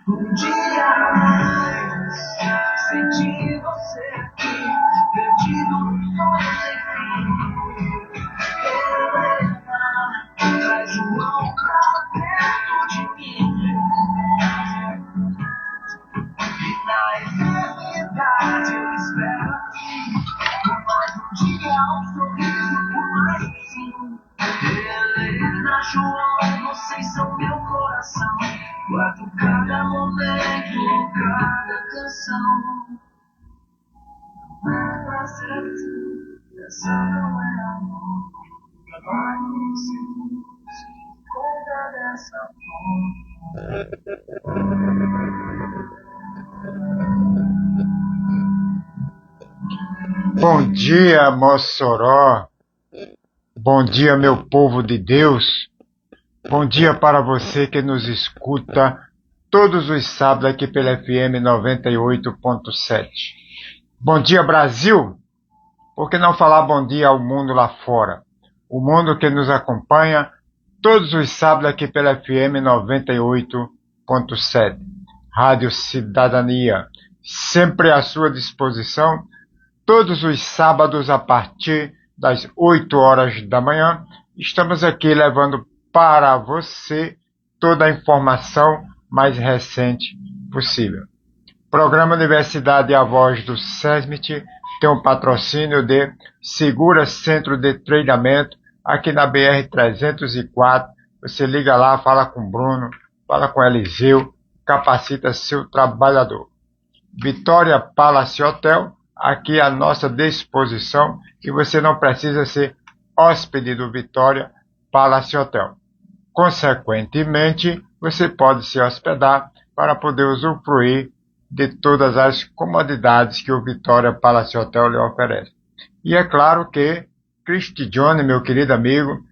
Um dia a mais, senti você aqui, perdido no sonho sem fim. Helena, traz o mão pra perto de mim. E na eternidade eu espero aqui, por mais um dia, um sorriso, por mais um sim. Helena, João, vocês são meu coração. Guardo cada momento, cada canção. Tá certo, essa não é amor. Mas se conta dessa forma. Bom dia, Mossoró. Bom dia, meu povo de Deus. Bom dia para você que nos escuta todos os sábados aqui pela FM 98.7. Bom dia, Brasil. Por que não falar bom dia ao mundo lá fora? O mundo que nos acompanha todos os sábados aqui pela FM 98.7. Rádio Cidadania, sempre à sua disposição, todos os sábados a partir das 8 horas da manhã. Estamos aqui levando para você toda a informação mais recente possível. Programa Universidade A Voz do SESMIT tem um patrocínio de Segura Centro de Treinamento aqui na BR-304. Você liga lá, fala com o Bruno, fala com o Eliseu, capacita seu trabalhador. Vitória Palace Hotel, aqui à nossa disposição, e você não precisa ser hóspede do Vitória Palace Hotel. Consequentemente, você pode se hospedar para poder usufruir de todas as comodidades que o Vitória Palace Hotel lhe oferece. E é claro que Christy Johnny, meu querido amigo,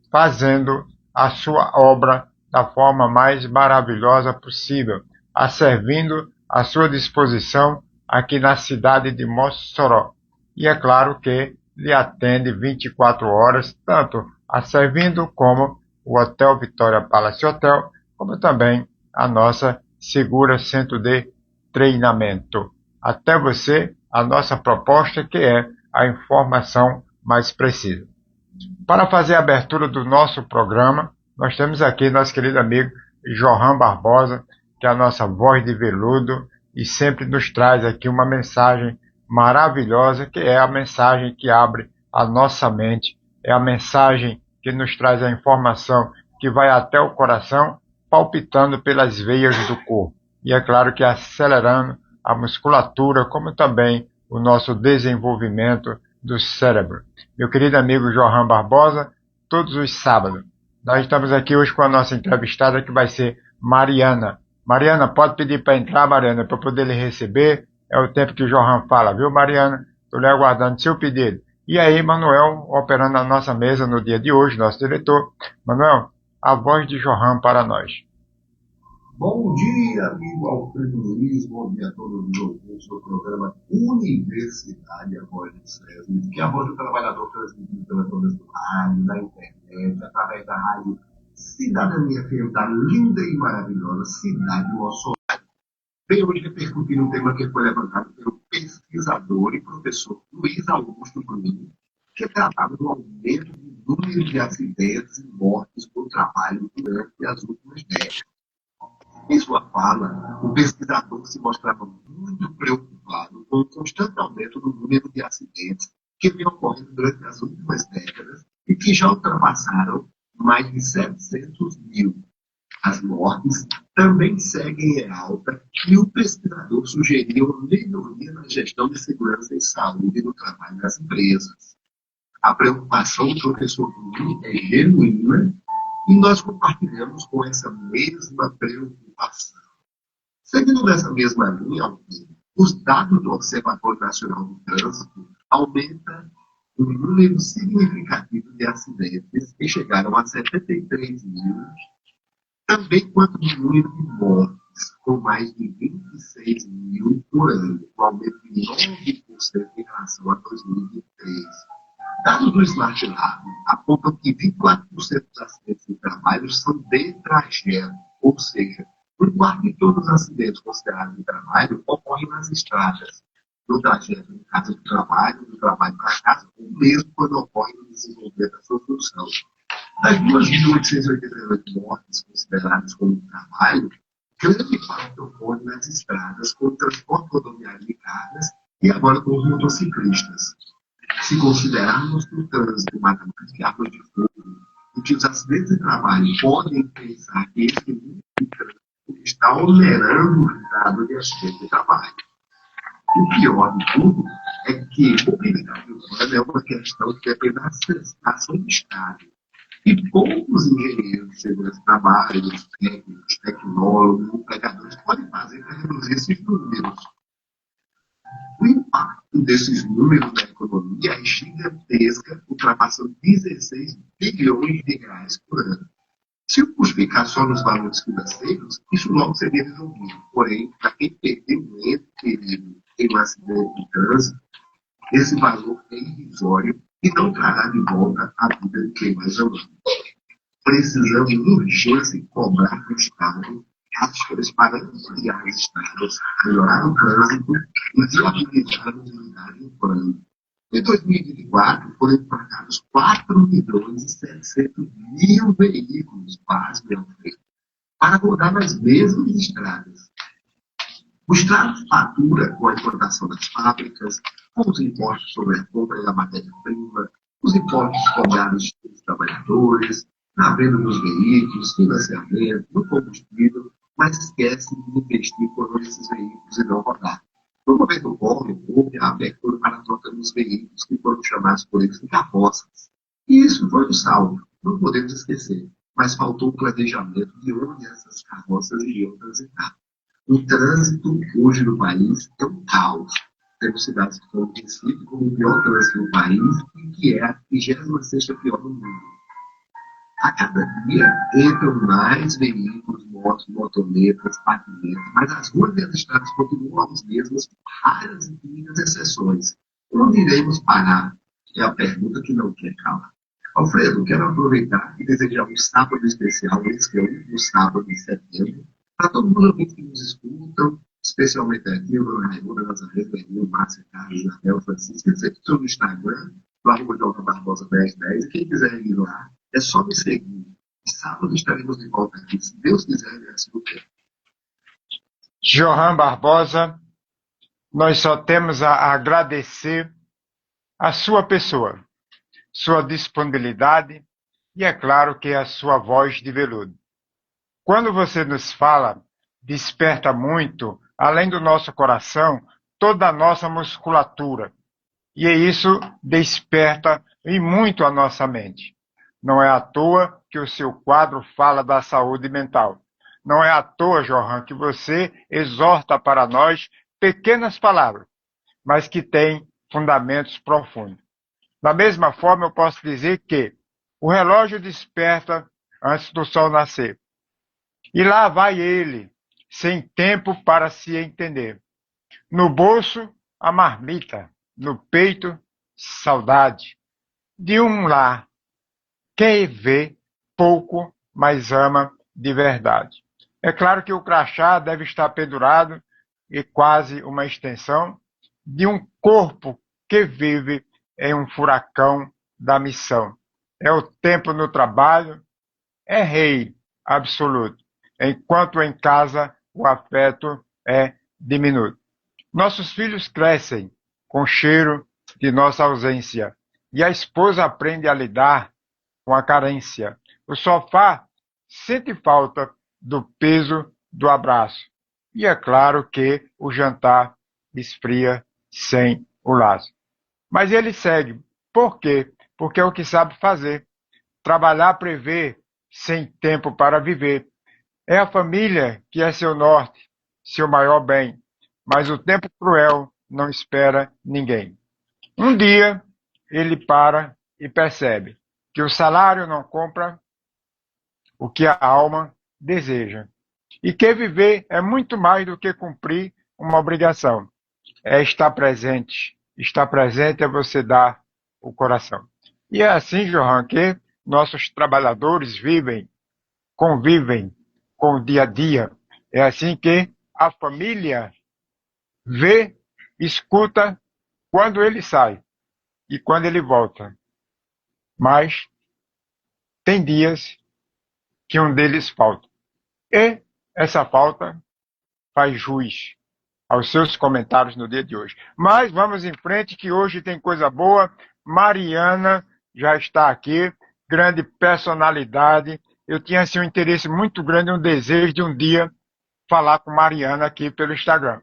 fazendo a sua obra da forma mais maravilhosa possível, a servindo à sua disposição aqui na cidade de Mossoró. E é claro que lhe atende 24 horas, tanto a servindo como o Hotel Vitória Palace Hotel, como também a nossa Segura Centro de Treinamento. Até você, a nossa proposta, que é a informação mais precisa. Para fazer a abertura do nosso programa, nós temos aqui nosso querido amigo Johan Barbosa, que é a nossa voz de veludo, e sempre nos traz aqui uma mensagem maravilhosa, que é a mensagem que abre a nossa mente, é a mensagem que nos traz a informação que vai até o coração, palpitando pelas veias do corpo. E é claro que acelerando a musculatura, como também o nosso desenvolvimento do cérebro. Meu querido amigo Johan Barbosa, todos os sábados. Nós estamos aqui hoje com a nossa entrevistada, que vai ser Mariana. Mariana, pode pedir para entrar, Mariana, para poder lhe receber. É o tempo que o Johan fala, viu, Mariana? Estou lhe aguardando seu pedido. E aí, Manuel, operando a nossa mesa no dia de hoje, nosso diretor. Manuel, a voz de Johan para nós. Bom dia, amigo Alfredo Luiz, bom dia a todos os ouvintes do programa Universidade A Voz do SESMIT, que é a voz do trabalhador transmitida pelas ondas do rádio, da internet, através da rádio Cidadania FM da linda e maravilhosa cidade de Mossoró. Venho hoje repercutir um tema que foi levantado pelo pesquisador e professor Luiz Augusto Bruno, que tratava do aumento do número de acidentes e mortes por trabalho durante as últimas décadas. Em sua fala, o pesquisador se mostrava muito preocupado com o constante aumento do número de acidentes que vem ocorrendo durante as últimas décadas e que já ultrapassaram mais de 700 mil. As mortes também seguem em alta e o pesquisador sugeriu uma melhoria na gestão de segurança e saúde no trabalho das empresas. A preocupação do professor Bruno é genuína e nós compartilhamos com essa mesma preocupação. Seguindo nessa mesma linha, os dados do Observatório Nacional do Trânsito aumentam um número significativo de acidentes que chegaram a 73 mil, também quanto o número de mortes, com mais de 26 mil por ano, um aumento de 9% em relação a 2023. Dados do Smart Lab apontam que 24% dos acidentes de trabalho são de trajeto, ou seja, Um quarto de todos os acidentes considerados de trabalho ocorrem nas estradas, no trajeto de casa do trabalho para casa, ou mesmo quando ocorre no desenvolvimento da sua função. Das 2.888 mortes consideradas como trabalho, grande parte ocorre nas estradas com o transporte rodoviário de cargas e agora com os motociclistas. Se considerarmos que o trânsito mata mais que armas de fogo e que os acidentes de trabalho podem pensar que esse tipo de trânsito está onerando o estado de acidente de trabalho. O pior de tudo é que mobilidade urbana é uma questão que depende da ação do Estado. E poucos engenheiros de segurança de trabalho, técnicos, tecnólogos, empregadores podem fazer para reduzir esses números. O impacto desses números na economia é gigantesca, ultrapassando 16 bilhões de reais por ano. Se o custo ficar só nos valores financeiros, isso logo seria resolvido. Porém, para quem perdeu um ente querido em um acidente de trânsito, esse valor é irrisório e não trará de volta a vida de quem mais amamos. Precisamos de urgência cobrar do Estado ações para ampliar as estradas, melhorar o trânsito e viabilizar a mobilidade urbana. Em 2024, foram embarcados 4.700.000 veículos básicos para rodar nas mesmas estradas. O Estado fatura com a implantação das fábricas, com os impostos sobre a compra da matéria-prima, os impostos cobrados pelos trabalhadores, na venda dos veículos, financiamento, no combustível, mas esquece de investir por esses veículos e não rodar. No governo Collor, houve a abertura para a troca dos veículos que foram chamados por eles de carroças. E isso foi um saldo, não podemos esquecer, mas faltou o planejamento de onde essas carroças iriam transitar. O trânsito hoje no país é um caos. Temos cidades que foram conhecidas como o pior trânsito do país e que é a 26ª pior do mundo. A cada dia entram mais veículos, motos, motonetas, patinetas, mas as ruas e as estradas continuam as mesmas, com raras e tímidas exceções. Onde iremos parar? É a pergunta que não quer calar. Alfredo, quero aproveitar e desejar um sábado especial, esse que é o último sábado de setembro, para todo mundo que nos escutam, especialmente aqui, o Raimundo Nazaré, o Márcio Carlos, Isabel, Francisco, estou no Instagram, do arroba João Barbosa 1010, e quem quiser ir lá, é só me seguir. E sábado estaremos de volta aqui, se Deus quiser, e assim o quer. João Barbosa, nós só temos a agradecer a sua pessoa, sua disponibilidade e, é claro, que a sua voz de veludo. Quando você nos fala, desperta muito, além do nosso coração, toda a nossa musculatura. E isso desperta e muito a nossa mente. Não é à toa que o seu quadro fala da saúde mental. Não é à toa, Johan, que você exorta para nós pequenas palavras, mas que têm fundamentos profundos. Da mesma forma, eu posso dizer que o relógio desperta antes do sol nascer. E lá vai ele, sem tempo para se entender. No bolso, a marmita. No peito, saudade. De um lar que vê pouco, mas ama de verdade. É claro que o crachá deve estar pendurado e quase uma extensão de um corpo que vive em um furacão da missão. É o tempo no trabalho, é rei absoluto, enquanto em casa o afeto é diminuto. Nossos filhos crescem com o cheiro de nossa ausência e a esposa aprende a lidar com a carência. O sofá sente falta do peso do abraço. E é claro que o jantar esfria sem o laço. Mas ele segue. Por quê? Porque é o que sabe fazer. Trabalhar, prever, sem tempo para viver. É a família que é seu norte, seu maior bem. Mas o tempo cruel não espera ninguém. Um dia, ele para e percebe que o salário não compra o que a alma deseja. E que viver é muito mais do que cumprir uma obrigação. É estar presente. Estar presente é você dar o coração. E é assim, Johan, que nossos trabalhadores convivem com o dia a dia. É assim que a família vê, escuta quando ele sai e quando ele volta. Mas tem dias que um deles falta. E essa falta faz jus aos seus comentários no dia de hoje. Mas vamos em frente, que hoje tem coisa boa. Mariana já está aqui, grande personalidade. Eu tinha assim, um interesse muito grande, um desejo de um dia falar com Mariana aqui pelo Instagram.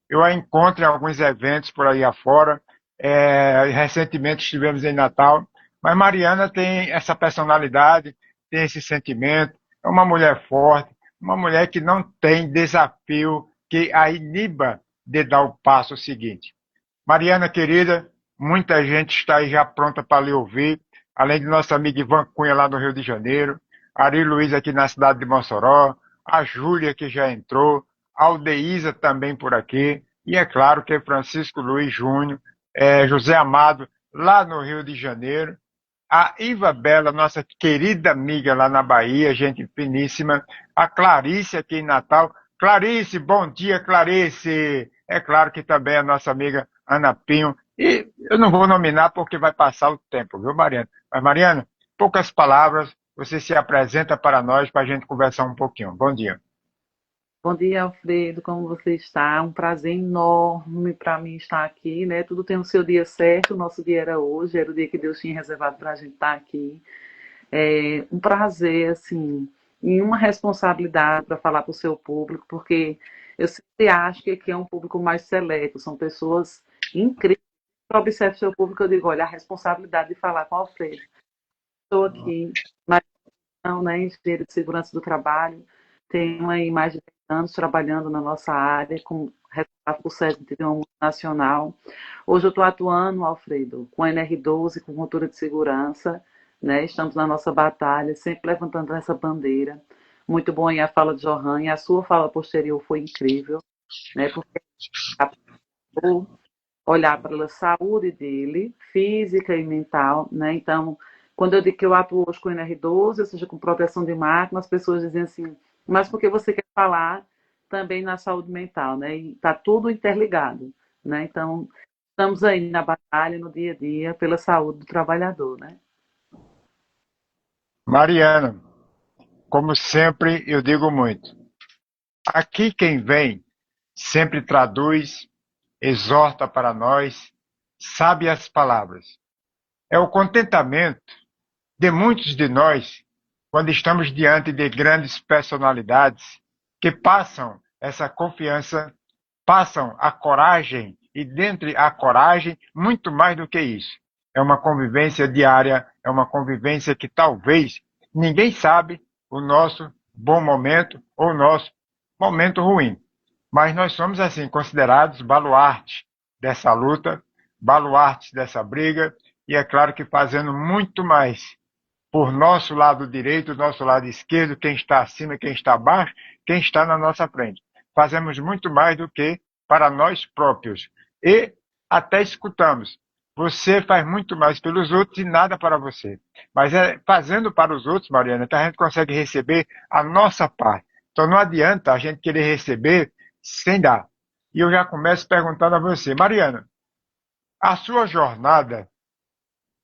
Eu a encontro em alguns eventos por aí afora. Recentemente estivemos em Natal. Mas Mariana tem essa personalidade, tem esse sentimento. É uma mulher forte, uma mulher que não tem desafio que a iniba de dar o passo seguinte. Mariana, querida, muita gente está aí já pronta para lhe ouvir, além de nossa amiga Ivan Cunha lá no Rio de Janeiro, Ari Luiz aqui na cidade de Mossoró, a Júlia que já entrou, a Aldeísa também por aqui, e é claro que Francisco Luiz Júnior, José Amado lá no Rio de Janeiro, a Iva Bela, nossa querida amiga lá na Bahia, gente finíssima, a Clarice aqui em Natal. Clarice, bom dia, Clarice. É claro que também a nossa amiga Ana Pinho. E eu não vou nominar porque vai passar o tempo, viu, Mariana? Mas, Mariana, poucas palavras, você se apresenta para nós para a gente conversar um pouquinho. Bom dia. Bom dia, Alfredo, como você está? É um prazer enorme para mim estar aqui, né? Tudo tem o seu dia certo, o nosso dia era hoje, era o dia que Deus tinha reservado para a gente estar aqui. É um prazer, assim, e uma responsabilidade para falar para o seu público, porque eu sempre acho que aqui é um público mais seleto, são pessoas incríveis. Eu observo o seu público, eu digo, olha, a responsabilidade de falar com o Alfredo. Estou aqui, mas não, né, engenheiro de segurança do trabalho, tenho aí mais de 10 anos trabalhando na nossa área, como responsável por sede de uma multinacional. Hoje eu estou atuando, Alfredo, com a NR12, com cultura de segurança, né? Estamos na nossa batalha, sempre levantando essa bandeira. Muito bom aí a fala de Johan, e a sua fala posterior foi incrível, né? Porque olhar para a saúde dele, física e mental, né? Então, quando eu digo que eu atuo hoje com NR12, ou seja, com proteção de máquina, as pessoas dizem assim, mas por que você quer falar também na saúde mental, né? E está tudo interligado, né? Então, estamos aí na batalha, no dia a dia, pela saúde do trabalhador, né? Mariana, como sempre, eu digo muito. Aqui quem vem sempre traduz, exorta para nós, sabe as palavras. É o contentamento de muitos de nós quando estamos diante de grandes personalidades que passam essa confiança, passam a coragem e, dentre a coragem, muito mais do que isso. É uma convivência diária, é uma convivência que talvez ninguém sabe o nosso bom momento ou o nosso momento ruim. Mas nós somos, assim, considerados baluartes dessa luta, baluartes dessa briga, e é claro que fazendo muito mais por nosso lado direito, nosso lado esquerdo, quem está acima, quem está abaixo, quem está na nossa frente. Fazemos muito mais do que para nós próprios. E até escutamos. Você faz muito mais pelos outros e nada para você. Mas é fazendo para os outros, Mariana, que a gente consegue receber a nossa parte. Então não adianta a gente querer receber sem dar. E eu já começo perguntando a você, Mariana, a sua jornada,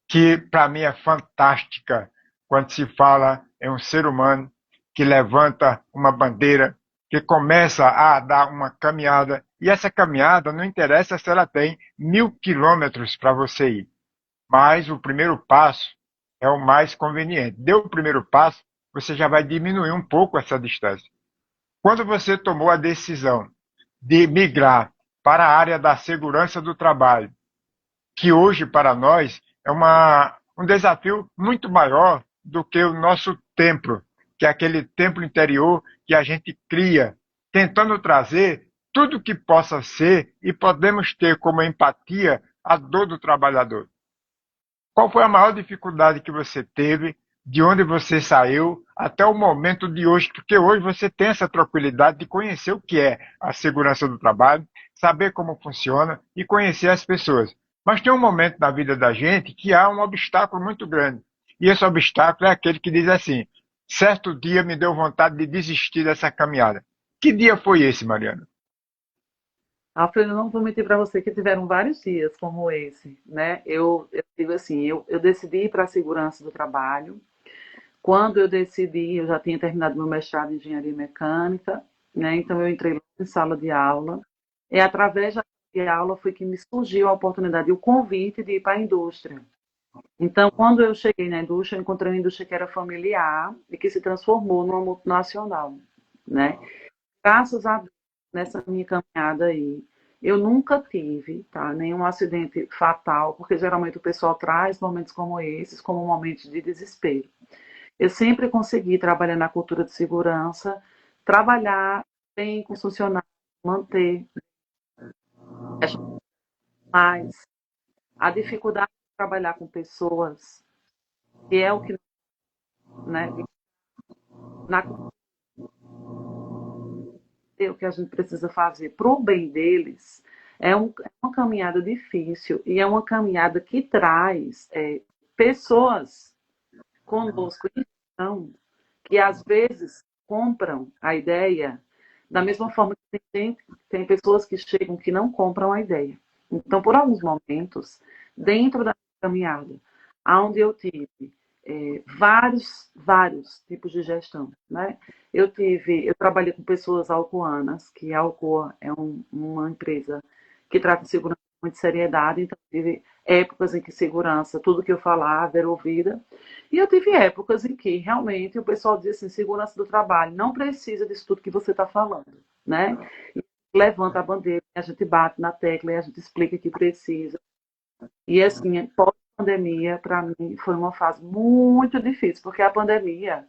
que para mim é fantástica, quando se fala em um ser humano que levanta uma bandeira, que começa a dar uma caminhada, e essa caminhada não interessa se ela tem 1000 quilômetros para você ir, mas o primeiro passo é o mais conveniente. Deu o primeiro passo, você já vai diminuir um pouco essa distância. Quando você tomou a decisão de migrar para a área da segurança do trabalho, que hoje para nós é um desafio muito maior do que o nosso templo, que é aquele templo interior que a gente cria, tentando trazer tudo que possa ser e podemos ter como empatia a dor do trabalhador. Qual foi a maior dificuldade que você teve, de onde você saiu, até o momento de hoje? Porque hoje você tem essa tranquilidade de conhecer o que é a segurança do trabalho, saber como funciona e conhecer as pessoas. Mas tem um momento na vida da gente que há um obstáculo muito grande. E esse obstáculo é aquele que diz assim, certo dia me deu vontade de desistir dessa caminhada. Que dia foi esse, Mariana? Alfredo, eu não vou mentir para você que tiveram vários dias como esse, né? Eu digo assim, eu decidi ir para a segurança do trabalho. Quando eu decidi, eu já tinha terminado meu mestrado em engenharia mecânica, né? Então eu entrei em sala de aula. E através da sala de aula foi que me surgiu a oportunidade, o convite de ir para a indústria. Então, quando eu cheguei na indústria, eu encontrei uma indústria que era familiar e que se transformou numa multinacional, né? Graças a Deus, nessa minha caminhada aí, eu nunca tive, tá, nenhum acidente fatal, porque geralmente o pessoal traz momentos como esses como momentos de desespero. Eu sempre consegui trabalhar na cultura de segurança, trabalhar bem com os funcionários, manter, mas a dificuldade de trabalhar com pessoas, que é o que, né, na o que a gente precisa fazer para o bem deles, é uma caminhada difícil e é uma caminhada que traz pessoas conosco então, que às vezes compram a ideia da mesma forma que tem pessoas que chegam que não compram a ideia. Então, por alguns momentos, dentro da caminhada, onde eu tive vários tipos de gestão, né? Eu trabalhei com pessoas alcoanas, que a Alcoa é uma empresa que trata de segurança com muita seriedade, então tive épocas em que segurança, tudo que eu falava era ouvida, e eu tive épocas em que realmente o pessoal dizia assim, segurança do trabalho, não precisa disso tudo que você está falando, né? E levanta a bandeira, a gente bate na tecla e a gente explica que precisa. E assim, pós-pandemia, para mim, foi uma fase muito difícil, porque a pandemia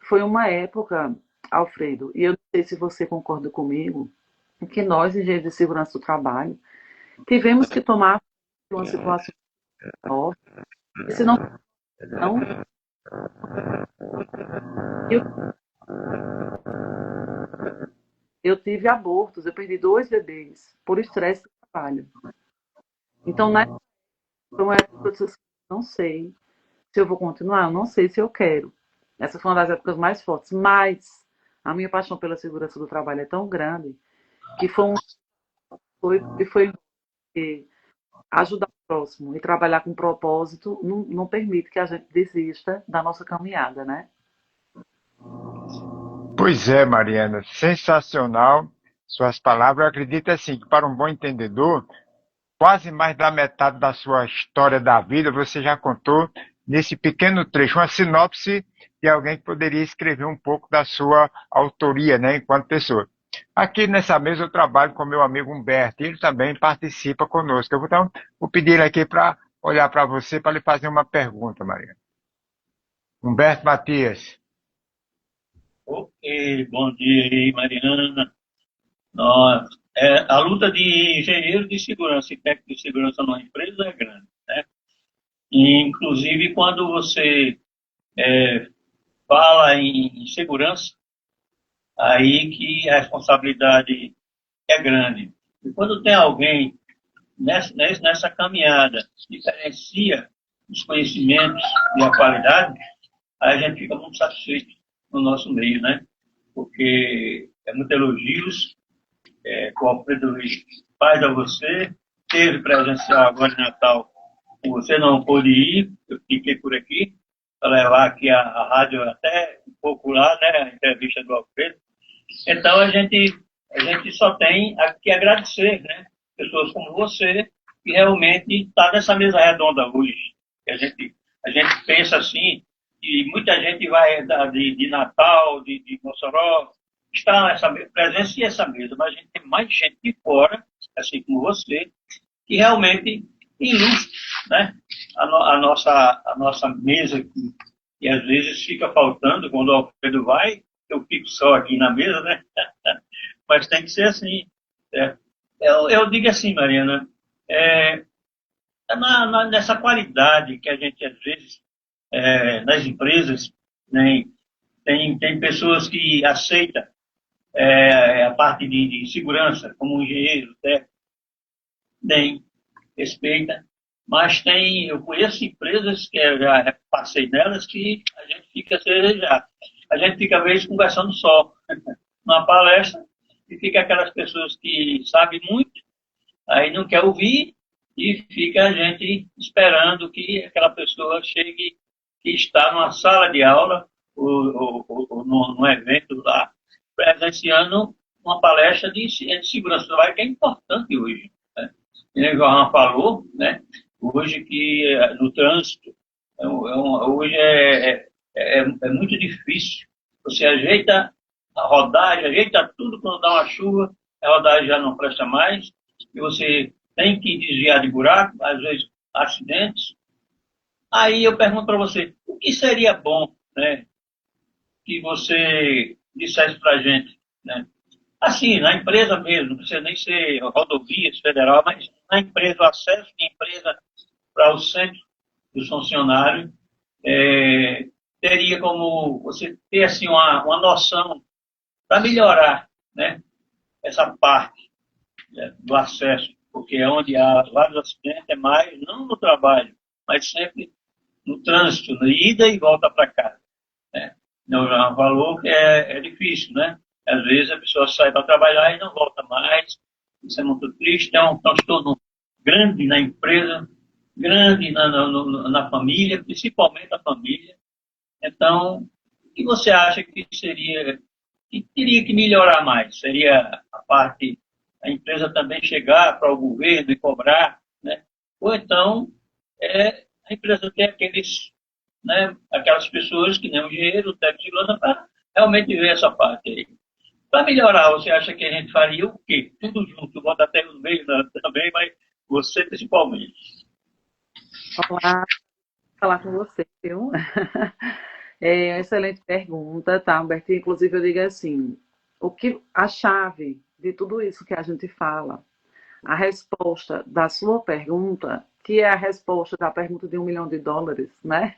foi uma época, Alfredo, e eu não sei se você concorda comigo, que nós, engenheiros de segurança do trabalho, tivemos que tomar uma situação nova, e se não eu, eu tive abortos, eu perdi 2 bebês por estresse do trabalho. Então, nessa foi uma época que eu disse assim, não sei se eu vou continuar, eu não sei se eu quero. Essa foi uma das épocas mais fortes, mas a minha paixão pela segurança do trabalho é tão grande que foi ajudar o próximo e trabalhar com propósito não permite que a gente desista da nossa caminhada, né? Pois é, Mariana, sensacional suas palavras. Eu acredito assim que para um bom entendedor, quase mais da metade da sua história da vida você já contou nesse pequeno trecho, uma sinopse de alguém que poderia escrever um pouco da sua autoria, né, enquanto pessoa. Aqui nessa mesa eu trabalho com meu amigo Humberto, e ele também participa conosco. Então, vou pedir ele aqui para olhar para você para lhe fazer uma pergunta, Mariana. Humberto Matias. Ok, bom dia aí, Mariana. Nós, a luta de engenheiro de segurança e técnico de segurança numa empresa é grande, né? E, inclusive, quando você fala em segurança, aí que a responsabilidade é grande. E quando tem alguém nessa caminhada que diferencia os conhecimentos e a qualidade, aí a gente fica muito satisfeito no nosso meio, né? Porque é muito elogios que o Alfredo Luiz faz a você, teve presencial agora em Natal, você não pôde ir, eu fiquei por aqui, para levar aqui a rádio até um pouco lá, né, a entrevista do Alfredo. Então a gente só tem que agradecer, né, pessoas como você, que realmente está nessa mesa redonda hoje. A gente pensa assim, e muita gente vai de Natal, de Mossoró, está nessa presença e essa mesa, mas a gente tem mais gente de fora, assim como você, que realmente ilustra, né, a nossa mesa aqui. E às vezes fica faltando, quando o Alfredo vai, eu fico só aqui na mesa, né? Mas tem que ser assim. Eu digo assim, Mariana, nessa qualidade que a gente, às vezes, nas empresas, né, tem pessoas que aceitam a parte de segurança, como um engenheiro, tem, respeita, mas eu conheço empresas que eu já passei nelas que a gente fica a desejar. A gente fica, às vezes, conversando só. Numa palestra, E fica aquelas pessoas que sabem muito, aí não quer ouvir, e fica a gente esperando que aquela pessoa chegue, que está numa sala de aula, ou num evento lá, presenciando uma palestra de segurança do trabalho, que é importante hoje. Né? E o João falou, né, hoje que no trânsito, hoje é muito difícil. Você ajeita a rodagem, ajeita tudo quando dá uma chuva, a rodagem já não presta mais, e você tem que desviar de buraco, às vezes acidentes. Aí eu pergunto para você, o que seria bom, né, que você dissesse para a gente, né? Assim, na empresa mesmo, não precisa nem ser rodovias federal, mas na empresa, o acesso de empresa para o centro dos funcionários, teria como você ter assim uma noção para melhorar, né, essa parte, né, do acesso, porque é onde há vários acidentes, é mais, não no trabalho, mas sempre no trânsito, na ida e volta para casa. Né? Não, já falou que é difícil, né? Às vezes a pessoa sai para trabalhar e não volta mais. Isso é muito triste. É um transtorno grande na empresa, grande na família, principalmente a família. Então, o que você acha que seria, que teria que melhorar mais? Seria a parte, a empresa também chegar para o governo e cobrar, né? Ou então, a empresa ter aqueles, né, aquelas pessoas que nem o engenheiro, o técnico de segurança, para realmente ver essa parte aí. Para melhorar, você acha que a gente faria o quê? Tudo junto, bota até no meio também, mas você principalmente. Olá, falar com você, viu? É uma excelente pergunta, tá, Humberto? Inclusive, eu digo assim, o que a chave de tudo isso que a gente fala, a resposta da sua pergunta, que é a resposta da pergunta de US$ 1 milhão, né?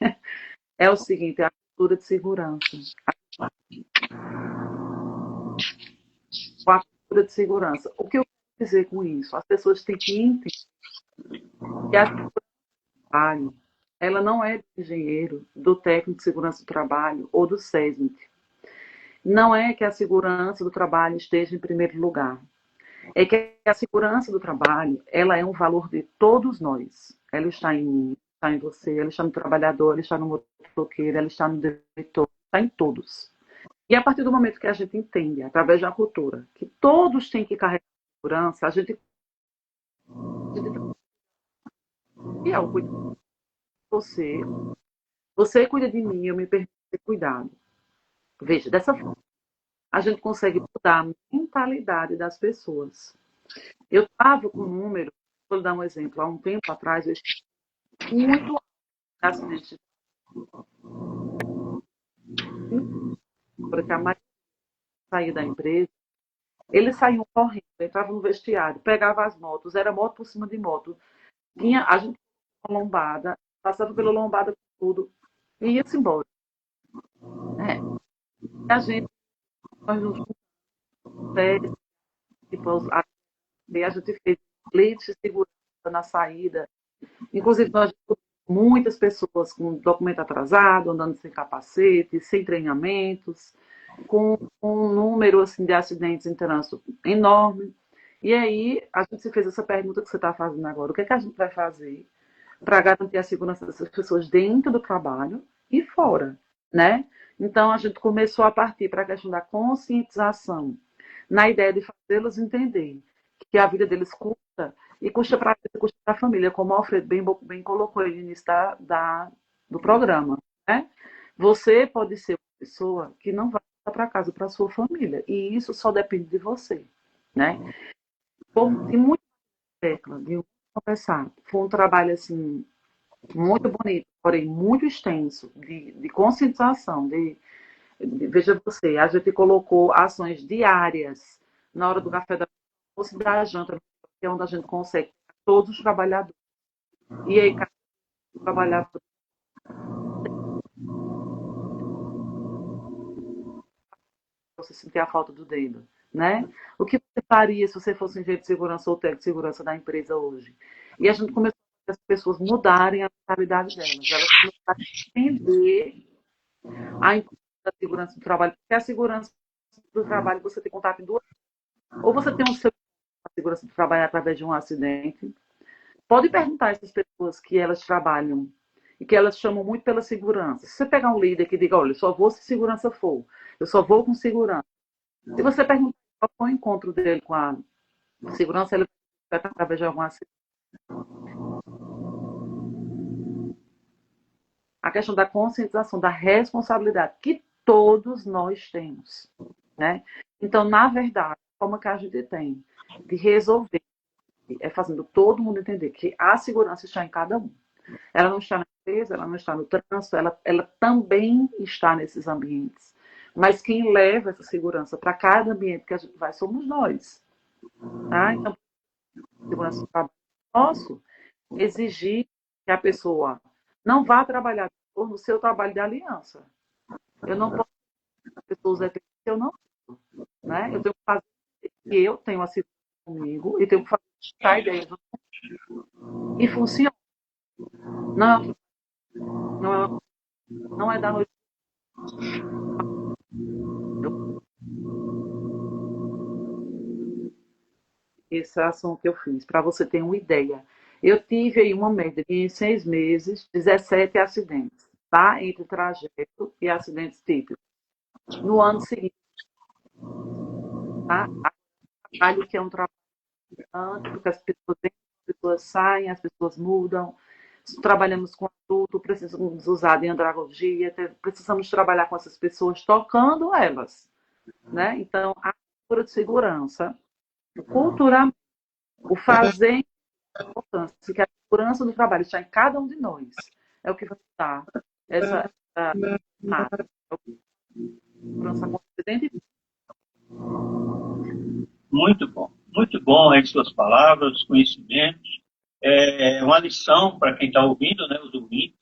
É o seguinte, é a cultura de segurança. A cultura de segurança. O que eu quero dizer com isso? As pessoas têm que entender que a segurança do trabalho, ela não é do engenheiro, do técnico de segurança do trabalho ou do SESMIT. Não é que a segurança do trabalho esteja em primeiro lugar. É que a segurança do trabalho, ela é um valor de todos nós. Ela está em mim, está em você, ela está no trabalhador, ela está no motoqueiro, ela está no diretor, está em todos. E a partir do momento que a gente entende, através da cultura, que todos têm que carregar segurança, a gente e eu cuido de você, você cuida de mim, eu me permito ser cuidado. Veja, dessa forma, a gente consegue mudar a mentalidade das pessoas. Eu estava com um número, vou dar um exemplo, há um tempo atrás, eu estive muito acidente, porque a maioria saía da empresa, eles saíam correndo, entravam no vestiário, pegavam as motos, era moto por cima de moto. Tinha, a gente tinha uma lombada, passava pela lombada tudo e ia-se embora. Né? E a gente, nós nos juntamos, tipo, a gente fez blitz de segurança na saída. Inclusive, nós muitas pessoas com documento atrasado, andando sem capacete, sem treinamentos, com um número assim, de acidentes em trânsito enorme. E aí, a gente se fez essa pergunta que você está fazendo agora. O que é que a gente vai fazer para garantir a segurança dessas pessoas dentro do trabalho e fora, né? Então, a gente começou a partir para a questão da conscientização, na ideia de fazê-los entender que a vida deles custa, e custa para a família, como o Alfredo bem colocou no início do programa. Né? Você pode ser uma pessoa que não vai para casa para a sua família, e isso só depende de você. Né? Tem muita tecla de conversar. Foi um trabalho assim, muito bonito, porém muito extenso, de conscientização. Veja você, a gente colocou ações diárias na hora do café da manhã, da janta, que é onde a gente consegue todos os trabalhadores. E aí, cada trabalhador você sentir a falta do dedo, né? O que você faria se você fosse engenheiro de segurança ou técnico de segurança da empresa hoje? E a gente começou a as pessoas mudarem a mentalidade delas. Elas começaram a entender a importância da segurança do trabalho, porque a segurança do trabalho você tem contato em duas. ou você tem um seu segurança de trabalhar através de um acidente. Pode perguntar a essas pessoas que elas trabalham e que elas chamam muito pela segurança. Se você pegar um líder que diga, olha, eu só vou se segurança for, eu só vou com segurança. Se você perguntar qual foi o encontro dele com a segurança, ele vai estar através de algum acidente. A questão da conscientização, da responsabilidade que todos nós temos, né? Então, na verdade, a forma que a gente tem de resolver é fazendo todo mundo entender que a segurança está em cada um. Ela não está na empresa, ela não está no trânsito, ela também está nesses ambientes. Mas quem leva essa segurança para cada ambiente que a gente vai somos nós. Tá? Então, a segurança do trabalho nosso exigir que a pessoa não vá trabalhar no seu trabalho de aliança. Eu não posso as pessoas se eu não, né? Eu tenho que fazer que eu tenho a segurança comigo e tenho que fazer a ideia e funciona. Não, não, não é da noite. Esse é a ação que eu fiz, para você ter uma ideia. Eu tive aí uma média de, em 6 meses, 17 acidentes, tá? Entre trajeto e acidentes típicos. No ano seguinte, tá? Trabalho que é um trabalho porque as pessoas entram, as pessoas saem, as pessoas mudam. Trabalhamos com adulto, precisamos usar de andragogia, precisamos trabalhar com essas pessoas, tocando elas, né? Então, a cultura de segurança, o culturamento, o fazer importância, que a segurança do trabalho está em cada um de nós, é o que vai dar essa segurança consciente. muito bom aí suas palavras, os conhecimentos. É uma lição para quem está ouvindo, né, os ouvintes,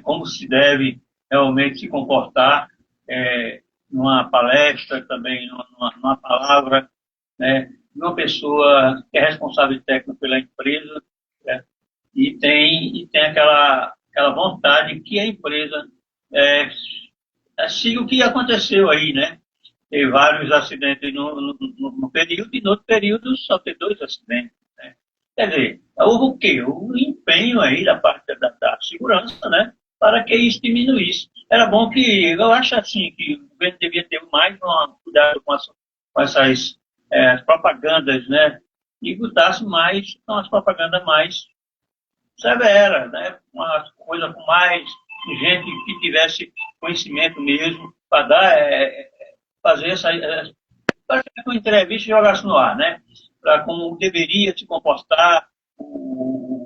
como se deve realmente se comportar numa palestra, também numa palavra, né, de uma pessoa que é responsável técnico pela empresa, né, e tem aquela vontade que a empresa siga o que aconteceu aí, né? Tem vários acidentes no período e no outro período só tem 2 acidentes. Né? Quer dizer, houve o quê? O empenho aí da parte da segurança, né? Para que isso diminuísse. Era bom que, eu acho assim, que o governo devia ter mais cuidado com essas propagandas, né? E botasse mais, então, as propagandas mais severas, né? Uma coisa com mais gente que tivesse conhecimento mesmo, para dar, fazer uma entrevista e jogar-se no ar, né? Para como deveria se comportar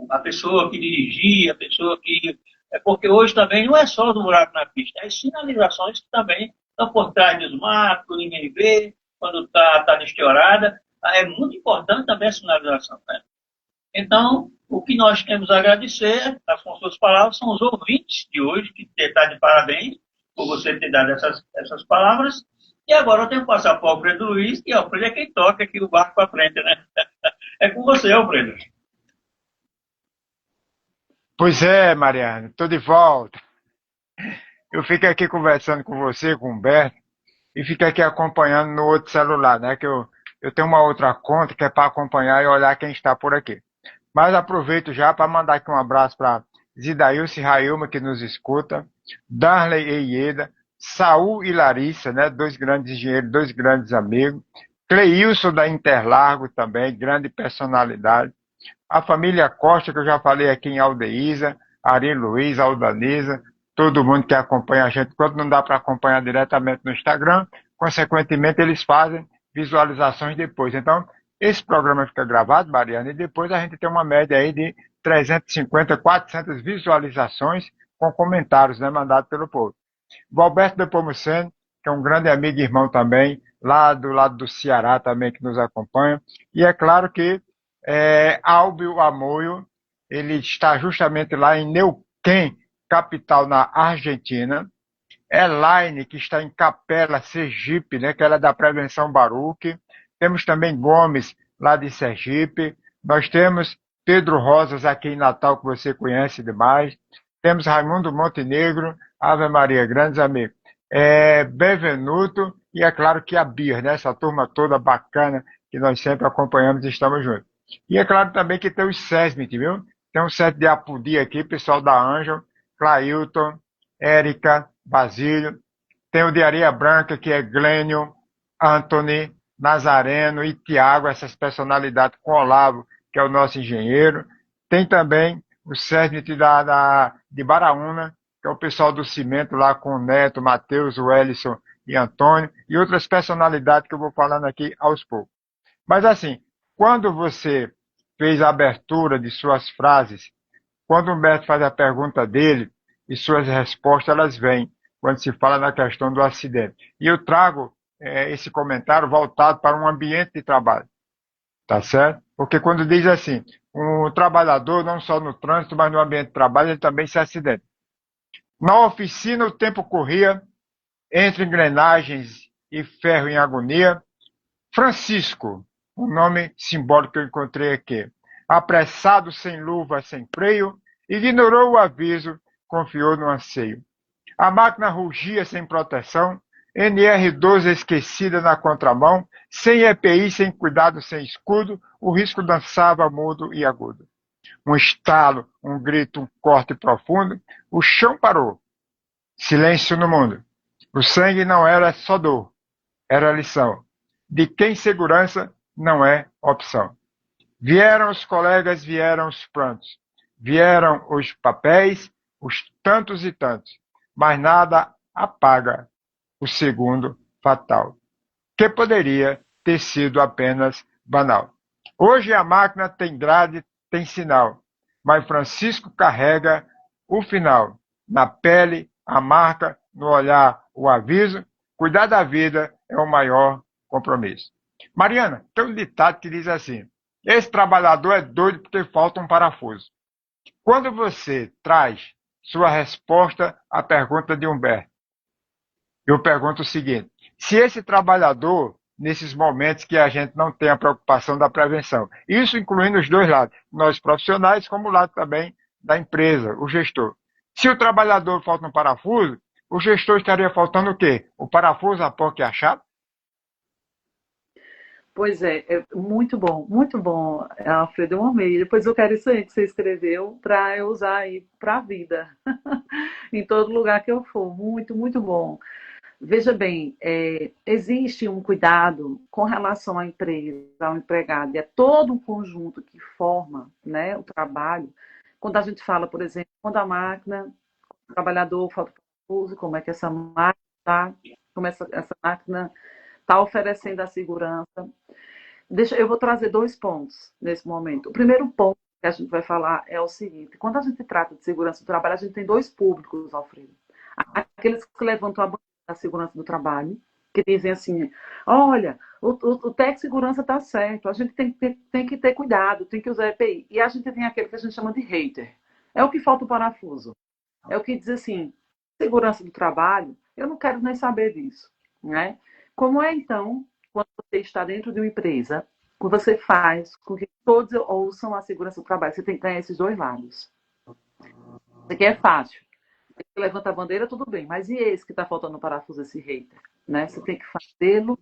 a pessoa que dirigia, a pessoa que. Porque hoje também não é só do buraco na pista, é as sinalizações que também estão por trás dos matos, ninguém vê, quando está desfiorada. É muito importante também a sinalização, né? Então, o que nós temos a agradecer, com suas palavras, são os ouvintes de hoje, que está de parabéns por você ter dado essas palavras. E agora eu tenho que passar para o Alfredo Luiz, que Alfredo é quem toca aqui o barco para frente, né? É com você, Alfredo. Pois é, Mariana, estou de volta. Eu fico aqui conversando com você, com o Humberto, e fico aqui acompanhando no outro celular, né? Que eu tenho uma outra conta que é para acompanhar e olhar quem está por aqui. Mas aproveito já para mandar aqui um abraço para Zidailce Railma, que nos escuta, Darley Eieda, Saul e Larissa, né? 2 grandes engenheiros, 2 grandes amigos, Cleilson da Interlargo também, grande personalidade, a família Costa, que eu já falei aqui em Aldeísa, Ari Luiz, Aldanisa, todo mundo que acompanha a gente, quando não dá para acompanhar diretamente no Instagram, consequentemente eles fazem visualizações depois. Então, esse programa fica gravado, Mariana, e depois a gente tem uma média aí de 350, 400 visualizações com comentários, né, mandados pelo povo. O Alberto Depomuceno, que é um grande amigo e irmão também, lá do lado do Ceará também, que nos acompanha. E é claro que Álbio Amoio, ele está justamente lá em Neuquén, capital na Argentina. Elaine, que está em Capela, Sergipe, né, que ela é da Prevenção Baruch. Temos também Gomes, lá de Sergipe. Nós temos Pedro Rosas, aqui em Natal, que você conhece demais. Temos Raimundo Montenegro, Ave Maria, grandes amigos. Benvenuto e é claro que a BIR, né? Essa turma toda bacana que nós sempre acompanhamos e estamos juntos. E é claro também que tem os SESMIT, viu? Tem um set de Apudi aqui, pessoal da Ângelo, Clailton, Érica, Basílio. Tem o de Areia Branca, que é Glênio, Anthony, Nazareno e Tiago, essas personalidades com Olavo, que é o nosso engenheiro. Tem também o SESMIT de Baraúna, que é o pessoal do cimento lá com o Neto, Matheus, o Ellison e Antônio, e outras personalidades que eu vou falando aqui aos poucos. Mas assim, quando você fez a abertura de suas frases, quando o Humberto faz a pergunta dele e suas respostas, elas vêm quando se fala na questão do acidente. E eu trago esse comentário voltado para um ambiente de trabalho, tá certo? Porque quando diz assim, um trabalhador, não só no trânsito, mas no ambiente de trabalho, ele também se acidenta. Na oficina, o tempo corria, entre engrenagens e ferro em agonia. Francisco, o nome simbólico que eu encontrei aqui, apressado, sem luva, sem freio, ignorou o aviso, confiou no anseio. A máquina rugia sem proteção, NR12 esquecida na contramão, sem EPI, sem cuidado, sem escudo, o risco dançava mudo e agudo. Um estalo, um grito, um corte profundo, o chão parou. Silêncio no mundo. O sangue não era só dor, era lição. De quem segurança não é opção. Vieram os colegas, vieram os prantos. Vieram os papéis, os tantos e tantos. Mas nada apaga o segundo fatal, que poderia ter sido apenas banal. Hoje a máquina tem grade, tem sinal, mas Francisco carrega o final. Na pele, a marca, no olhar, o aviso. Cuidar da vida é o maior compromisso. Mariana, tem um ditado que diz assim: esse trabalhador é doido porque falta um parafuso. Quando você traz sua resposta à pergunta de Humberto, eu pergunto o seguinte: se esse trabalhador, nesses momentos que a gente não tem a preocupação da prevenção, isso incluindo os dois lados, nós profissionais, como o lado também da empresa, o gestor. Se o trabalhador falta um parafuso, o gestor estaria faltando o quê? O parafuso, a porca e a chave? Pois é muito bom, Alfredo, eu amei. Depois eu quero isso aí que você escreveu para eu usar aí para a vida, em todo lugar que eu for. Muito, muito bom. Veja bem, existe um cuidado com relação à empresa, ao empregado, e é todo um conjunto que forma, né, o trabalho. Quando a gente fala, por exemplo, quando a máquina, o trabalhador falta uso, como é que essa máquina está, como essa máquina está oferecendo a segurança. Eu vou trazer dois pontos nesse momento. O primeiro ponto que a gente vai falar é o seguinte: quando a gente trata de segurança do trabalho, a gente tem dois públicos, Alfredo. Aqueles que levantam a bandeira da segurança do trabalho, que dizem assim: olha, o técnico de segurança está certo, a gente tem que ter cuidado, tem que usar EPI. E a gente tem aquele que a gente chama de hater. É o que falta o parafuso. É o que diz assim: segurança do trabalho, eu não quero nem saber disso. Né? Como é, então, quando você está dentro de uma empresa, que você faz com que todos ouçam a segurança do trabalho? Você tem que ganhar esses dois lados. Isso aqui é fácil. Você levanta a bandeira, tudo bem. Mas e esse que está faltando no parafuso, esse hater? Né? Você tem que fazê-lo,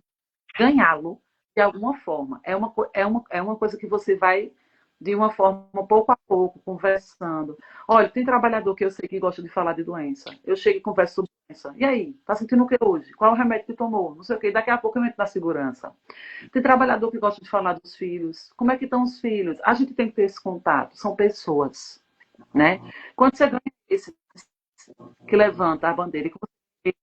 ganhá-lo de alguma forma. É uma coisa que você vai de uma forma pouco a pouco, conversando. Olha, tem trabalhador que eu sei que gosta de falar de doença. Eu chego e converso sobre doença. E aí? Tá sentindo o que hoje? Qual é o remédio que tomou? Não sei o quê. Daqui a pouco eu entro na segurança. Tem trabalhador que gosta de falar dos filhos. Como é que estão os filhos? A gente tem que ter esse contato. São pessoas, né? Quando você ganha esse que levanta a bandeira e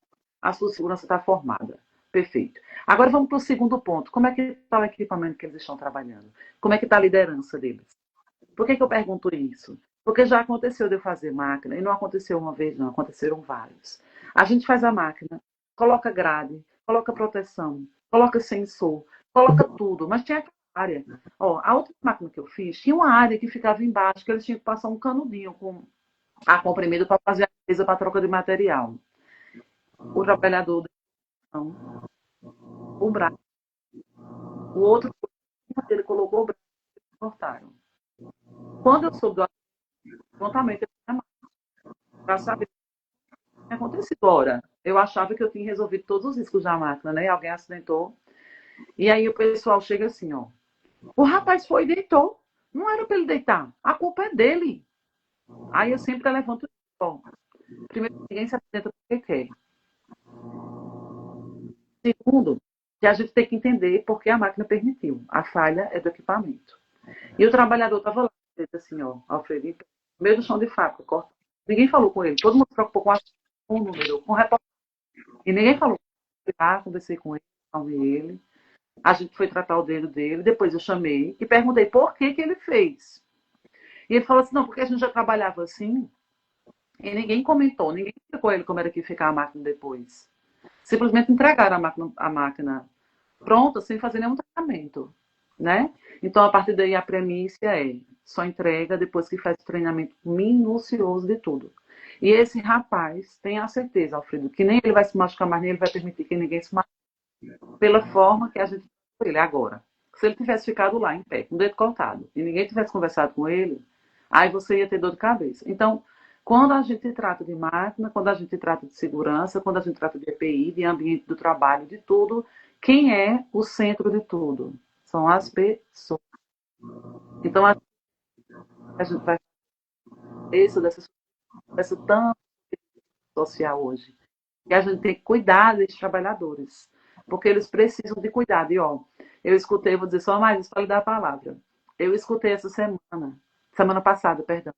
a sua segurança está formada. Perfeito. Agora vamos para o segundo ponto. Como é que está o equipamento que eles estão trabalhando? Como é que está a liderança deles? Por que eu pergunto isso? Porque já aconteceu de eu fazer máquina, e não aconteceu uma vez, não, aconteceram vários. A gente faz a máquina, coloca grade, coloca proteção, coloca sensor, coloca tudo, mas tinha aquela área. Ó, a outra máquina que eu fiz, tinha uma área que ficava embaixo, que eles tinham que passar um canudinho com ar comprimido para fazer a limpeza para troca de material. O trabalhador, não, o braço. O outro, ele colocou o braço e cortaram. Quando eu soube do prontamente, eu para saber o que tinha acontecido agora. Eu achava que eu tinha resolvido todos os riscos da máquina, né? Alguém acidentou. E aí o pessoal chega assim, ó. O rapaz foi e deitou. Não era para ele deitar. A culpa é dele. Aí eu sempre levanto e digo, primeiro, ninguém se acidenta porque quer. Segundo, que a gente tem que entender por que a máquina permitiu. A falha é do equipamento. E o trabalhador estava lá, assim, ó, Alfredo, no meio do chão de fábrica, corta. Ninguém falou com ele. Todo mundo se preocupou com o número, com o reporte. E ninguém falou. Eu fui lá, conversei com ele, calmei ele. A gente foi tratar o dedo dele. Depois eu chamei e perguntei por que ele fez. E ele falou assim, não, porque a gente já trabalhava assim. E ninguém comentou, ninguém explicou ele como era que ia ficar a máquina depois. Simplesmente entregaram a máquina pronta, sem fazer nenhum tratamento, né? Então, a partir daí, a premissa é só entrega depois que faz o treinamento minucioso de tudo. E esse rapaz, tenha a certeza, Alfredo, que nem ele vai se machucar mais, nem ele vai permitir que ninguém se machuque. Pela forma que a gente fez ele agora. Se ele tivesse ficado lá, em pé, com o dedo cortado, e ninguém tivesse conversado com ele, aí você ia ter dor de cabeça. Então, quando a gente trata de máquina, quando a gente trata de segurança, quando a gente trata de EPI, de ambiente do trabalho, de tudo, quem é o centro de tudo? São as pessoas. Então, a gente vai isso dessa tão social hoje. E a gente tem que cuidar desses trabalhadores, porque eles precisam de cuidado. E, ó, eu escutei, vou dizer só mais isso para lhe dar a palavra. Eu escutei essa semana passada, perdão,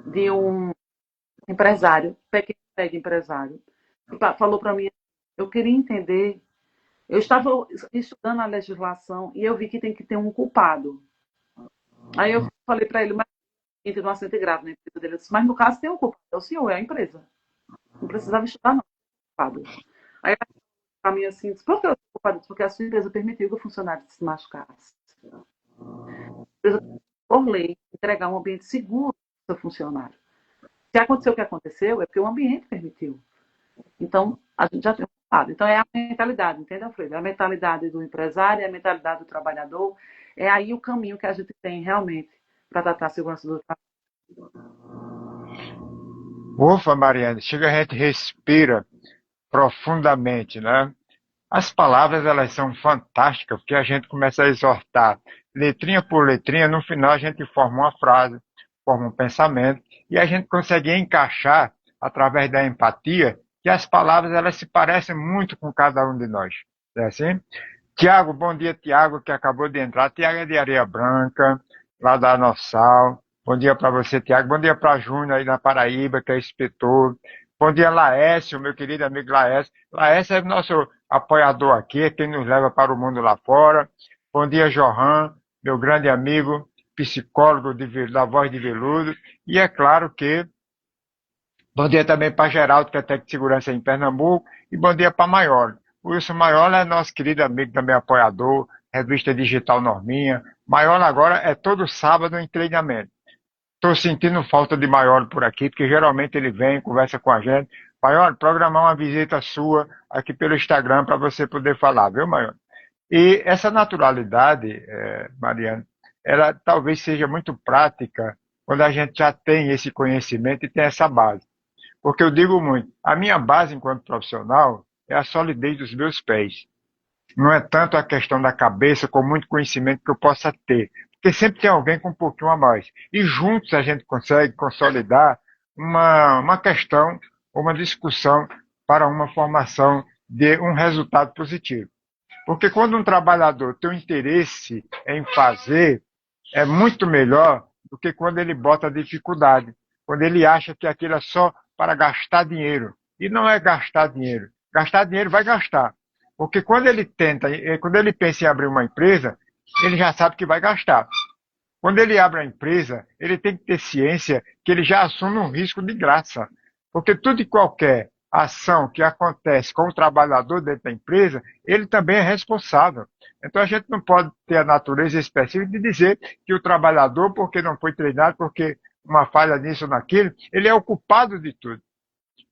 de um empresário, pequeno empresário, que falou para mim, eu queria entender, eu estava estudando a legislação e eu vi que tem que ter um culpado. Aí eu falei para ele, mas entre um acidente grave na empresa dele, eu disse, mas no caso tem um culpado, é o senhor, é a empresa. Não precisava estudar, não, culpado. Aí ele para mim assim, disse, por que eu sou culpado? Porque a sua empresa permitiu que o funcionário se machucasse. A empresa, por lei, entregar um ambiente seguro para o seu funcionário. Se aconteceu o que aconteceu, é porque o ambiente permitiu. Então, a gente já tem um culpado. Então, é a mentalidade, entende, Alfredo? É a mentalidade do empresário, é a mentalidade do trabalhador. É aí o caminho que a gente tem realmente para tratar a segurança do trabalho. Ufa, Mariane, chega a gente respira profundamente, né? As palavras, elas são fantásticas, porque a gente começa a exortar letrinha por letrinha, no final a gente forma uma frase, forma um pensamento, e a gente consegue encaixar, através da empatia, que as palavras, elas se parecem muito com cada um de nós. É assim? Tiago, bom dia, Tiago, que acabou de entrar. Tiago é de Areia Branca, lá da Nossal. Bom dia para você, Tiago. Bom dia para Júnior, aí na Paraíba, que é inspetor. Bom dia, Laércio, meu querido amigo Laércio. Laércio é nosso apoiador aqui, quem nos leva para o mundo lá fora. Bom dia, Johan, meu grande amigo, psicólogo da Voz de Veludo. E é claro que bom dia também para Geraldo, que é técnico de segurança em Pernambuco. E bom dia para Maior. O Wilson Maiola é nosso querido amigo, também apoiador, revista digital Norminha. Maiola agora é todo sábado em treinamento. Estou sentindo falta de Maiola por aqui, porque geralmente ele vem, conversa com a gente. Maiola, programar uma visita sua aqui pelo Instagram para você poder falar, viu, Maiola? E essa naturalidade, Mariana, ela talvez seja muito prática quando a gente já tem esse conhecimento e tem essa base. Porque eu digo muito, a minha base enquanto profissional é a solidez dos meus pés. Não é tanto a questão da cabeça com muito conhecimento que eu possa ter. Porque sempre tem alguém com um pouquinho a mais. E juntos a gente consegue consolidar uma questão, uma discussão para uma formação de um resultado positivo. Porque quando um trabalhador tem um interesse em fazer, é muito melhor do que quando ele bota dificuldade. Quando ele acha que aquilo é só para gastar dinheiro. E não é gastar dinheiro. Gastar dinheiro vai gastar. Porque quando ele pensa em abrir uma empresa, ele já sabe que vai gastar. Quando ele abre a empresa, ele tem que ter ciência que ele já assume um risco de graça. Porque tudo e qualquer ação que acontece com o trabalhador dentro da empresa, ele também é responsável. Então a gente não pode ter a natureza específica de dizer que o trabalhador, porque não foi treinado, porque uma falha nisso ou naquilo, ele é o culpado de tudo.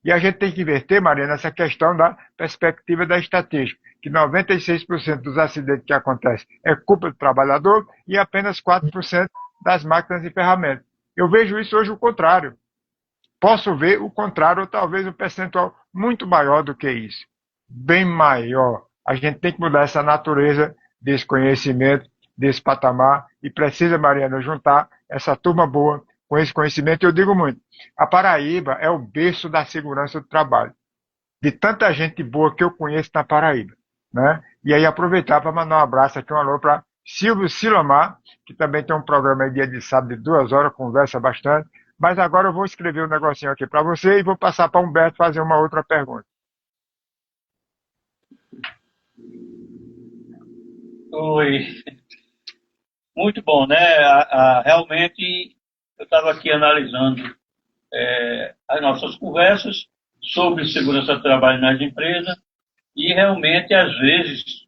E a gente tem que inverter, Mariana, essa questão da perspectiva da estatística, que 96% dos acidentes que acontecem é culpa do trabalhador e apenas 4% das máquinas e ferramentas. Eu vejo isso hoje o contrário. posso ver o contrário, ou talvez um percentual muito maior do que isso. Bem maior. A gente tem que mudar essa natureza desse conhecimento, desse patamar, e precisa, Mariana, juntar essa turma boa com esse conhecimento. Eu digo muito, a Paraíba é o berço da segurança do trabalho, de tanta gente boa que eu conheço na Paraíba, né? E aí aproveitar para mandar um abraço aqui, um alô para Silvio Silomar, que também tem um programa aí dia de sábado de 2 horas, conversa bastante. Mas agora eu vou escrever um negocinho aqui para você e vou passar para Humberto fazer uma outra pergunta. Oi. Muito bom, né? Realmente, eu estava aqui analisando as nossas conversas sobre segurança do trabalho nas empresas e realmente, às vezes,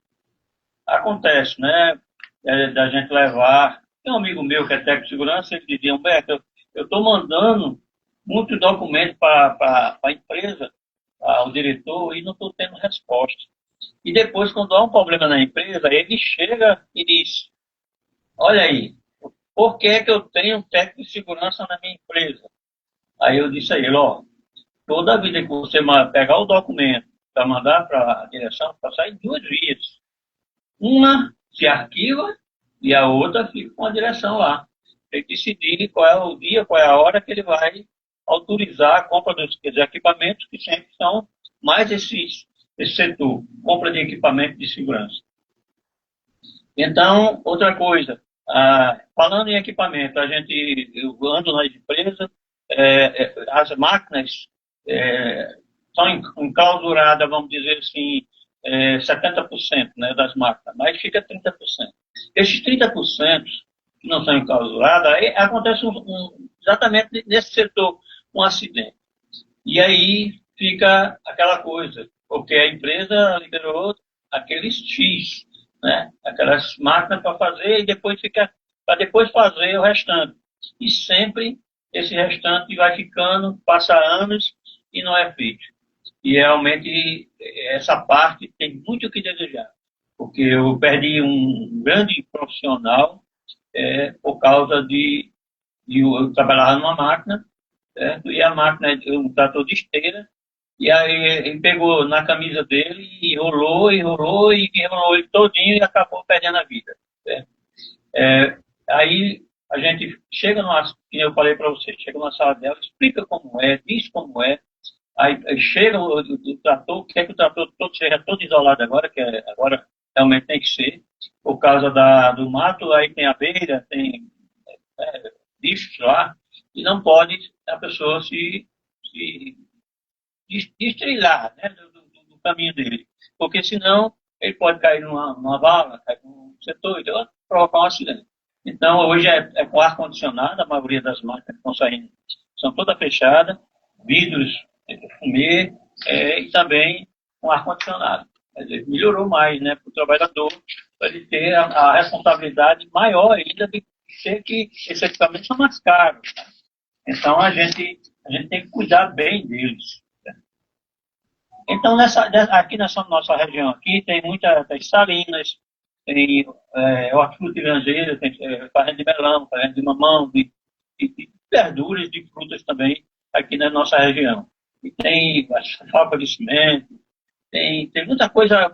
acontece, né? Da gente levar... Tem um amigo meu que é técnico de segurança, ele dizia, Humberto, eu estou mandando muito documento para a empresa, ao diretor, e não estou tendo resposta. E depois, quando há um problema na empresa, ele chega e diz, olha aí, por que é que eu tenho um técnico de segurança na minha empresa? Aí eu disse a ele, ó, toda vida que você pegar o documento para mandar para a direção, para sair 2 vias. Uma se arquiva e a outra fica com a direção lá. Ele decidir qual é o dia, qual é a hora que ele vai autorizar a compra dos equipamentos, que sempre são mais esse setor, compra de equipamento de segurança. Então, outra coisa, falando em equipamento, eu ando nas empresas, as máquinas são enclausuradas, vamos dizer assim, 70%, né, das máquinas, mas fica 30%. Esses 30% que não são enclausuradas, aí acontece exatamente nesse setor, um acidente. E aí fica aquela coisa, porque a empresa liberou aqueles X, né, aquelas máquinas para fazer e depois fica para depois fazer o restante. E sempre esse restante vai ficando, passa anos e não é feito. E realmente essa parte tem muito o que desejar, porque eu perdi um grande profissional por causa de eu trabalhar numa máquina, certo? E a máquina é um trator de esteira, e aí ele pegou na camisa dele e rolou ele todinho e acabou perdendo a vida. Certo? Aí a gente chega numa, como eu falei para você, chega numa sala dela, explica como é, diz como é, aí chega o trator, quer que o trator todo seja todo isolado agora, agora realmente tem que ser, por causa do mato, aí tem abelha, tem bichos lá, e não pode a pessoa se destrilhar, né, do caminho dele, porque senão ele pode cair numa vala, cair num setor, então provocar um acidente. Então, hoje é com ar-condicionado, a maioria das máquinas que estão saindo são todas fechadas, vidros, fumê, e também com ar-condicionado. Quer dizer, melhorou mais, né, para o trabalhador, para ele ter a responsabilidade maior ainda de ser que esses equipamentos são mais caros. Né? Então, a gente tem que cuidar bem deles. Né? Então, aqui nessa nossa região aqui, tem muitas salinas, tem hortifruti, tem fazenda de melão, fazenda de mamão, de verduras, de frutas também, aqui na nossa região. E tem a fábrica de cimento, tem muita coisa.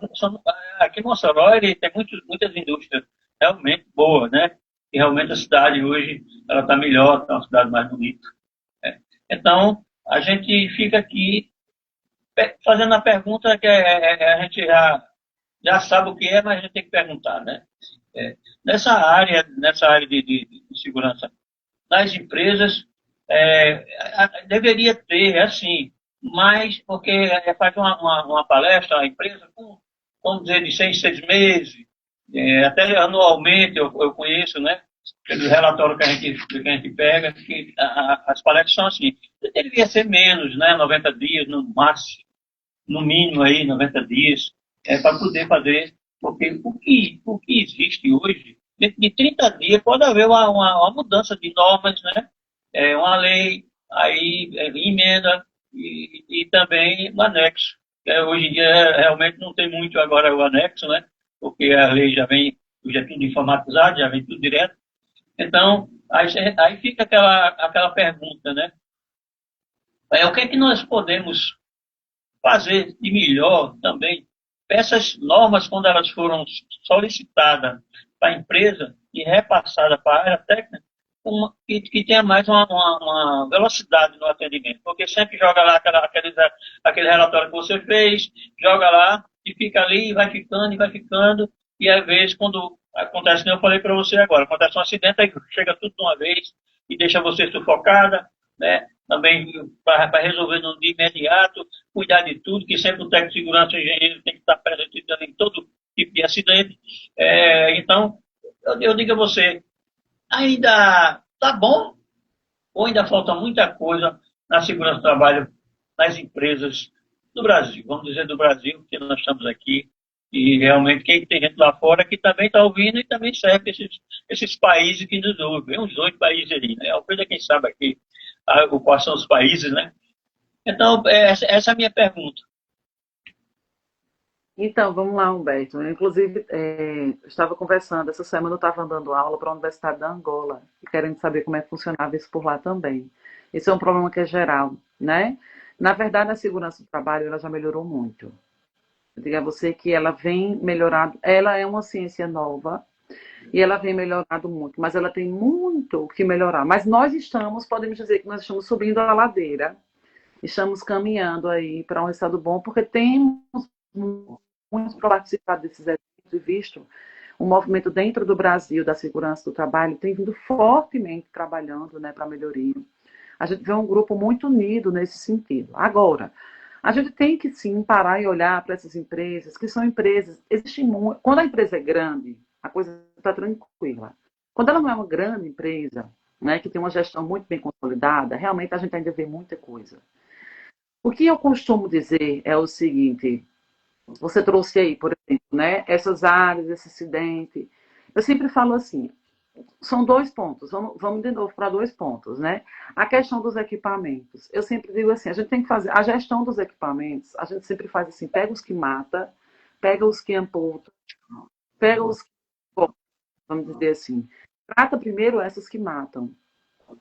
Aqui em Mossoró tem muitas indústrias realmente boas, né? E realmente a cidade hoje ela está melhor, está uma cidade mais bonita. Né? Então, a gente fica aqui fazendo a pergunta que a gente já sabe o que é, mas a gente tem que perguntar, né? Nessa área de segurança nas empresas, deveria ter, assim, mas porque faz uma palestra, a empresa, vamos dizer, de 6 meses, até anualmente eu conheço, né? Pelo relatório que a gente pega, que as palestras são assim. Deveria ser menos, né? 90 dias no máximo, no mínimo aí, 90 dias, para poder fazer, porque o que existe hoje, dentro de 30 dias pode haver uma mudança de normas, né? Uma lei, aí emenda e também o anexo. Hoje em dia realmente não tem muito agora o anexo, né? Porque a lei já é tudo informatizado, já vem tudo direto. Então, aí fica aquela pergunta, né? O que é que nós podemos fazer de melhor também? Essas normas, quando elas foram solicitadas para a empresa e repassadas para a área técnica, que tenha mais uma velocidade no atendimento, porque sempre joga lá aquele relatório que você fez, joga lá e fica ali, e vai ficando, e às vezes quando acontece, como eu falei para você agora, acontece um acidente, aí chega tudo de uma vez e deixa você sufocada, né? Também para resolver de imediato, cuidar de tudo, que sempre o técnico de segurança e o engenheiro tem que estar presente em todo tipo de acidente. Então, eu digo a você, ainda está bom ou ainda falta muita coisa na segurança do trabalho nas empresas do Brasil? Vamos dizer do Brasil, porque nós estamos aqui e realmente quem tem gente lá fora que também está ouvindo e também serve esses países que nos ouvem, uns 8 países ali, né? A coisa quem sabe aqui quais são os países, né? Então, essa é a minha pergunta. Então, vamos lá, Humberto. Eu, inclusive, estava conversando, essa semana eu estava dando aula para a Universidade da Angola, querendo saber como é que funcionava isso por lá também. Esse é um problema que é geral, né? Na verdade, a segurança do trabalho ela já melhorou muito. Eu digo a você que ela vem melhorado, ela é uma ciência nova e ela vem melhorado muito, mas ela tem muito o que melhorar. Mas nós estamos, podemos dizer que nós estamos subindo a ladeira, estamos caminhando aí para um resultado bom, porque temos muito para participar desses eventos e visto o movimento dentro do Brasil da segurança do trabalho tem vindo fortemente trabalhando, né, para melhoria. A gente vê um grupo muito unido nesse sentido. Agora, a gente tem que sim parar e olhar para essas empresas, que são empresas. Quando a empresa é grande, a coisa está tranquila. Quando ela não é uma grande empresa, né, que tem uma gestão muito bem consolidada, realmente a gente ainda vê muita coisa. O que eu costumo dizer é o seguinte: você trouxe aí, por exemplo, né, essas áreas, esse acidente. Eu sempre falo assim, são 2 pontos, vamos de novo para 2 pontos, né? A questão dos equipamentos. Eu sempre digo assim, a gente tem que fazer a gestão dos equipamentos, a gente sempre faz assim, pega os que mata, pega os que amputa, pega os que, vamos dizer assim, trata primeiro essas que matam,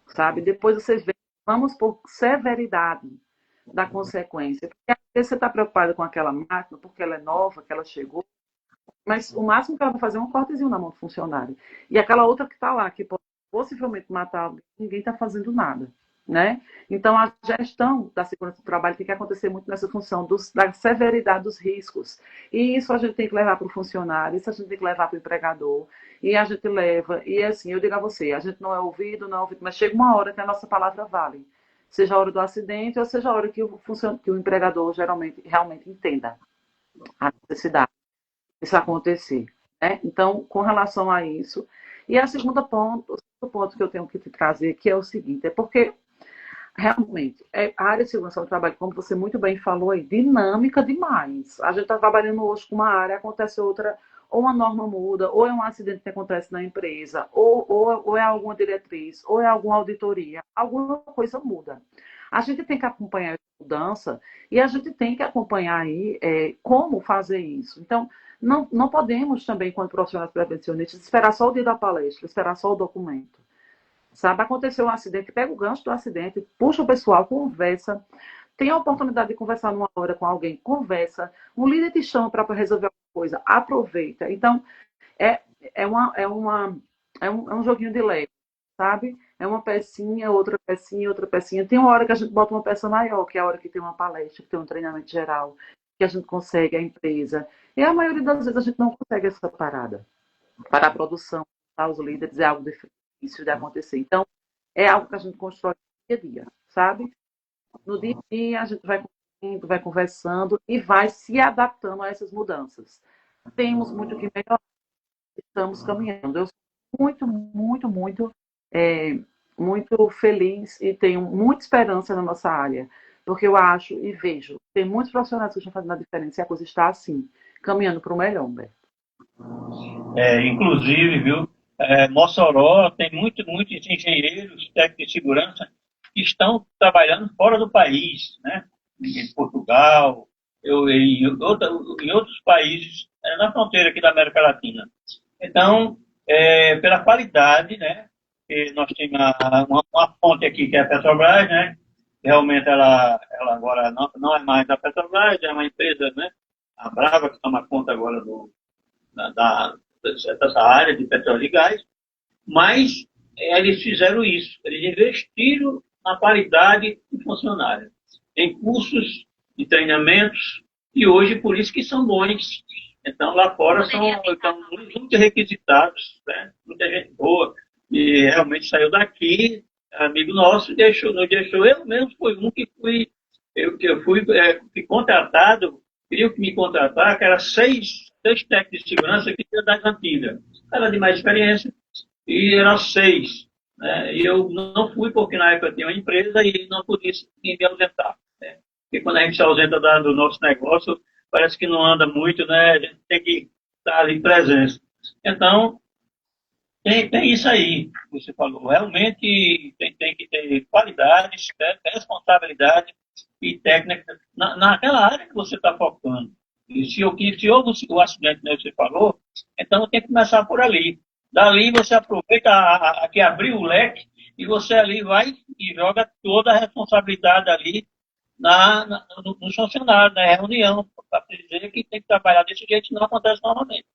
sabe? Depois você vê, vamos por severidade da consequência. Porque às vezes você está preocupado com aquela máquina, porque ela é nova, que ela chegou, mas o máximo que ela vai fazer é um cortezinho na mão do funcionário. E aquela outra que está lá, que pode possivelmente matar alguém, ninguém está fazendo nada. Né? Então, a gestão da segurança do trabalho tem que acontecer muito nessa função da severidade dos riscos. E isso a gente tem que levar para o funcionário, isso a gente tem que levar para o empregador, e a gente leva. E assim, eu digo a você, a gente não é ouvido, mas chega uma hora que a nossa palavra vale. Seja a hora do acidente, ou seja a hora que o empregador geralmente realmente entenda a necessidade disso acontecer. Né? Então, com relação a isso. E o segundo ponto que eu tenho que te trazer, que é o seguinte, é porque realmente, a área de segurança do trabalho, como você muito bem falou aí, dinâmica demais. A gente está trabalhando hoje com uma área, acontece outra, ou uma norma muda, ou é um acidente que acontece na empresa, ou é alguma diretriz, ou é alguma auditoria, alguma coisa muda. A gente tem que acompanhar essa mudança e a gente tem que acompanhar aí como fazer isso. Então, não podemos também, quando profissionais prevencionistas, esperar só o dia da palestra, esperar só o documento. Sabe, aconteceu um acidente, pega o gancho do acidente, puxa o pessoal, conversa, tem a oportunidade de conversar numa hora com alguém, conversa, um líder te chama para resolver alguma coisa, aproveita. Então, é, é, uma, é, uma, é um joguinho de leve, sabe? É uma pecinha, outra pecinha, outra pecinha. Tem uma hora que a gente bota uma peça maior, que é a hora que tem uma palestra, que tem um treinamento geral, que a gente consegue a empresa. E a maioria das vezes a gente não consegue essa parada. Para a produção, para os líderes, é algo difícil de acontecer. Então, é algo que a gente constrói no dia a dia, sabe? No dia a dia, a gente vai conversando e vai se adaptando a essas mudanças. Temos muito que melhorar, estamos caminhando. Eu sou muito, muito, muito feliz e tenho muita esperança na nossa área, porque eu acho e vejo, tem muitos profissionais que estão fazendo a diferença e a coisa está assim, caminhando para o melhor, Humberto. Inclusive, viu, Mossoró tem muitos engenheiros, técnicos de segurança que estão trabalhando fora do país, né? Em Portugal, em outros países, na fronteira aqui da América Latina. Então, pela qualidade, né? Nós temos uma fonte aqui que é a Petrobras, né? realmente ela agora não é mais da Petrobras, é uma empresa, né, a Brava, que toma conta agora dessa área de petróleo e gás, mas eles fizeram isso, eles investiram na qualidade do funcionário, em cursos de treinamentos, e hoje por isso que são bons. Então lá fora estão muito requisitados, né? Muita gente boa, e realmente saiu daqui, amigo nosso, nos deixou, eu mesmo fui um que fui contratado, queriam me contratar, que era seis técnicos de segurança que tinha da cantiga. Era de mais experiência, e eram seis. Né? E eu não fui porque na época eu tinha uma empresa e não podia me ausentar. Né? Porque quando a gente se ausenta do nosso negócio, parece que não anda muito, né? A gente tem que estar ali presença. Então, tem isso aí que você falou. Realmente tem que ter qualidade, responsabilidade e técnica naquela área que você está focando. E se houve o acidente que você falou, então tem que começar por ali. Dali você aproveita que abriu o leque e você ali vai e joga toda a responsabilidade ali nos funcionários, na reunião, para dizer que tem que trabalhar desse jeito, não acontece normalmente.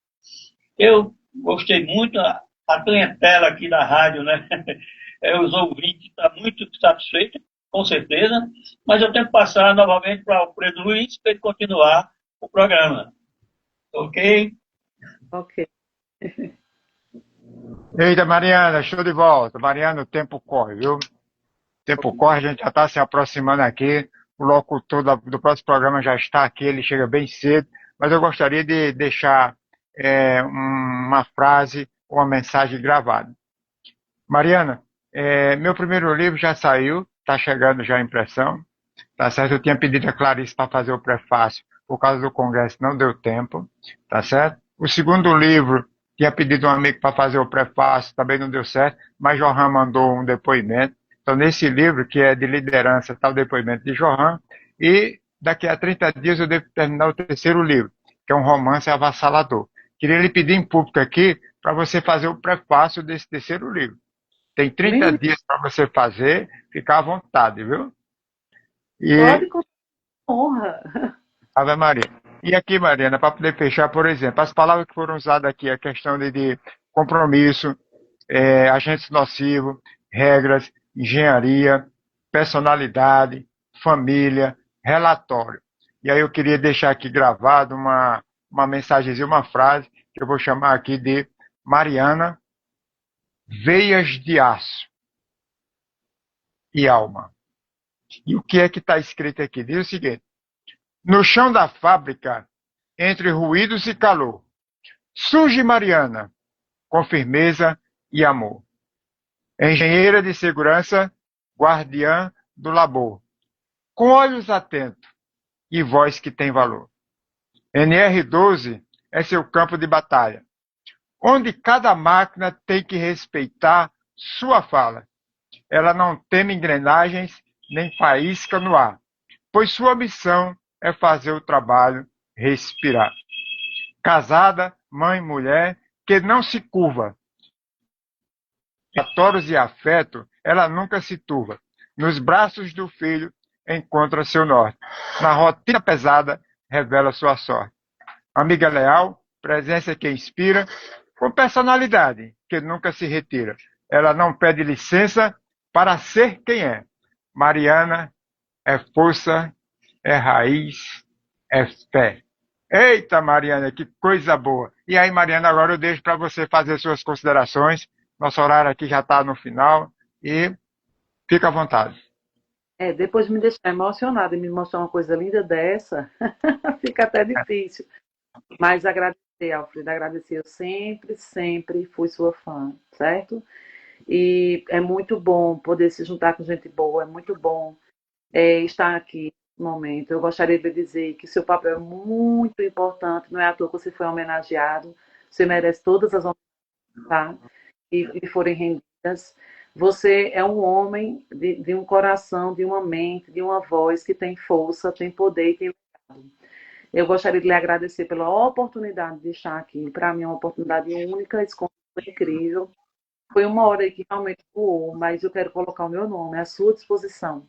Eu gostei muito, a clientela aqui da rádio, né? Os ouvintes estão muito satisfeitos, com certeza, mas eu tenho que passar novamente para o Pedro Luiz para ele continuar o programa. Ok? Ok. Eita, Mariana, show de volta. Mariana, o tempo corre, viu? O tempo corre, a gente já está se aproximando aqui. O locutor do próximo programa já está aqui, ele chega bem cedo. Mas eu gostaria de deixar uma frase ou uma mensagem gravada. Mariana, meu primeiro livro já saiu, está chegando já a impressão. Tá certo? Eu tinha pedido a Clarice para fazer o prefácio, por causa do congresso não deu tempo, tá certo? O segundo livro, tinha pedido um amigo para fazer o prefácio, também não deu certo, mas Johan mandou um depoimento. Então, nesse livro, que é de liderança, está o depoimento de Johan, e daqui a 30 dias eu devo terminar o terceiro livro, que é um romance avassalador. Queria lhe pedir em público aqui para você fazer o prefácio desse terceiro livro. Tem 30 dias para você fazer, ficar à vontade, viu? Pode E com honra. Ave Maria. E aqui, Mariana, para poder fechar, por exemplo, as palavras que foram usadas aqui, a questão de compromisso, agentes nocivos, regras, engenharia, personalidade, família, relatório. E aí eu queria deixar aqui gravado uma mensagenzinha, uma frase, que eu vou chamar aqui de Mariana, veias de aço e alma. E o que é que está escrito aqui? Diz o seguinte: no chão da fábrica, entre ruídos e calor, surge Mariana, com firmeza e amor. Engenheira de segurança, guardiã do labor, com olhos atentos e voz que tem valor. NR12 é seu campo de batalha, onde cada máquina tem que respeitar sua fala. Ela não teme engrenagens nem faísca no ar, pois sua missão é fazer o trabalho respirar. Casada, mãe, mulher, que não se curva. Adoros e afeto, ela nunca se turva. Nos braços do filho encontra seu norte. Na rotina pesada, revela sua sorte. Amiga leal, presença que inspira, com personalidade que nunca se retira. Ela não pede licença para ser quem é. Mariana é força, é raiz, é fé. Eita, Mariana, que coisa boa. E aí, Mariana, agora eu deixo para você fazer suas considerações. Nosso horário aqui já está no final e fica à vontade. Depois de me deixar emocionada e me mostrar uma coisa linda dessa, fica até difícil. Mas agradecer, Alfredo, agradecer. Eu sempre, sempre fui sua fã, certo? E é muito bom poder se juntar com gente boa, é muito bom estar aqui no momento. Eu gostaria de dizer que seu papel é muito importante, não é à toa que você foi homenageado, você merece todas as homenagens, tá? E forem rendidas. Você é um homem de um coração, de uma mente, de uma voz que tem força, tem poder e tem legado. Eu gostaria de lhe agradecer pela oportunidade de estar aqui. Para mim é uma oportunidade única, esse convite foi incrível. Foi uma hora aí que realmente voou, mas eu quero colocar o meu nome à sua disposição.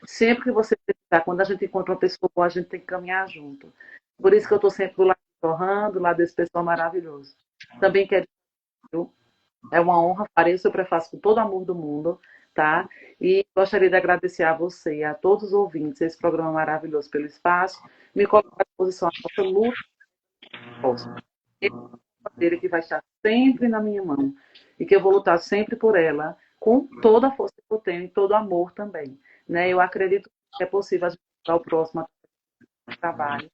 Sempre que você precisar, quando a gente encontra uma pessoa boa, a gente tem que caminhar junto. Por isso que eu estou sempre do lado do Johan, do lado desse pessoal maravilhoso. Também quero, é uma honra, farei o seu prefácio com todo o amor do mundo, tá? E gostaria de agradecer a você e a todos os ouvintes esse programa maravilhoso pelo espaço, me colocar à disposição a nossa luta próxima. Bandeira que vai estar sempre na minha mão e que eu vou lutar sempre por ela, com toda a força que eu tenho e todo o amor também. Né? Eu acredito que é possível a gente dar o próximo trabalho.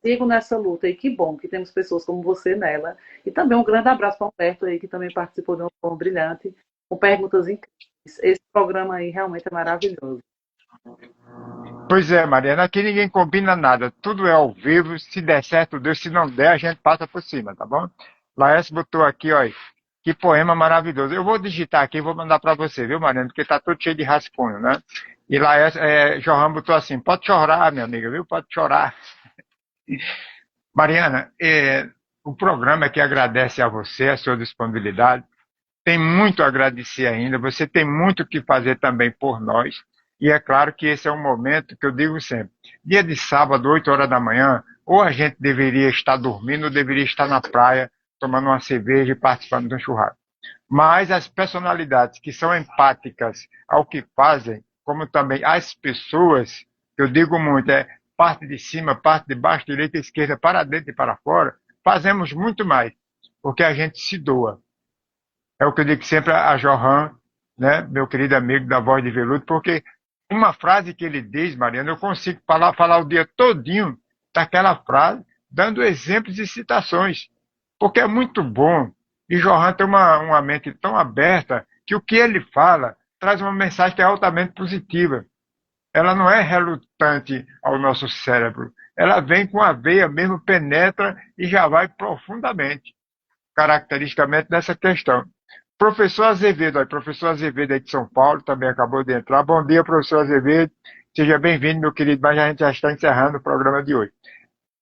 Sigo nessa luta e que bom que temos pessoas como você nela. E também um grande abraço para o Humberto aí, que também participou de uma forma brilhante, com perguntas incríveis. Esse programa aí realmente é maravilhoso. Pois é, Mariana, aqui ninguém combina nada, tudo é ao vivo, se der certo, Deus, se não der, a gente passa por cima, tá bom? Laércio botou aqui, ó, que poema maravilhoso. Eu vou digitar aqui e vou mandar para você, viu, Mariana, porque tá tudo cheio de rascunho, né? E Laércio, Johan botou assim, pode chorar, minha amiga, viu? Pode chorar. Mariana, o programa aqui agradece a você, a sua disponibilidade, tem muito a agradecer ainda, você tem muito o que fazer também por nós, e é claro que esse é um momento que eu digo sempre, dia de sábado, 8 horas da manhã, ou a gente deveria estar dormindo, ou deveria estar na praia, tomando uma cerveja e participando de um churrasco. Mas as personalidades que são empáticas ao que fazem, como também as pessoas, que eu digo muito, parte de cima, parte de baixo, direita e esquerda, para dentro e para fora, fazemos muito mais, porque a gente se doa. É o que eu digo sempre a Johan, né, meu querido amigo da Voz de Veludo, porque uma frase que ele diz, Mariana, eu consigo falar o dia todinho daquela frase, dando exemplos e citações, porque é muito bom. E Johan tem uma mente tão aberta que o que ele fala traz uma mensagem que é altamente positiva. Ela não é relutante ao nosso cérebro. Ela vem com a veia mesmo, penetra e já vai profundamente, caracteristicamente nessa questão. Professor Azevedo aí de São Paulo, também acabou de entrar. Bom dia, professor Azevedo. Seja bem-vindo, meu querido, mas a gente já está encerrando o programa de hoje.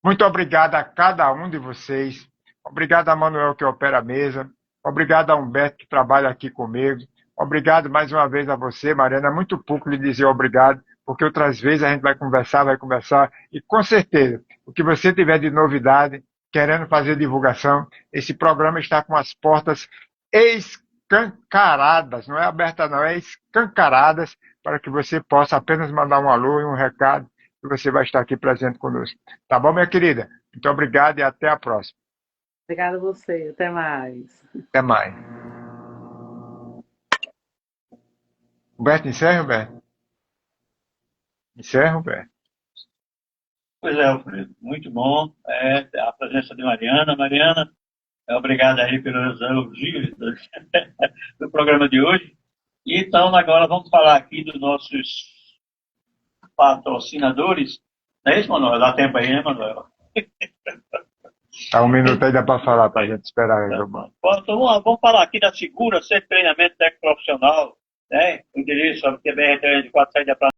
Muito obrigado a cada um de vocês. Obrigado a Manuel, que opera a mesa. Obrigado a Humberto, que trabalha aqui comigo. Obrigado mais uma vez a você, Mariana. É muito pouco lhe dizer obrigado, porque outras vezes a gente vai conversar, e com certeza, o que você tiver de novidade, querendo fazer divulgação, esse programa está com as portas escancaradas, não é aberta não, é escancaradas, para que você possa apenas mandar um alô e um recado, e você vai estar aqui presente conosco. Tá bom, minha querida? Muito obrigado e até a próxima. Obrigada a você. Até mais. Até mais. Humberto, encerra, Humberto? Encerra, Humberto? Pois é, Alfredo, muito bom a presença de Mariana. Mariana, obrigado aí pelos elogios do programa de hoje. E então, agora vamos falar aqui dos nossos patrocinadores. Não é isso, Manuel? Dá tempo aí, né, Manuel? Tá um minuto aí, dá para falar, para a gente esperar. Então, vamos falar aqui da Segura Centro de Treinamento Técnico Profissional, né? O endereço é BR-304, saída para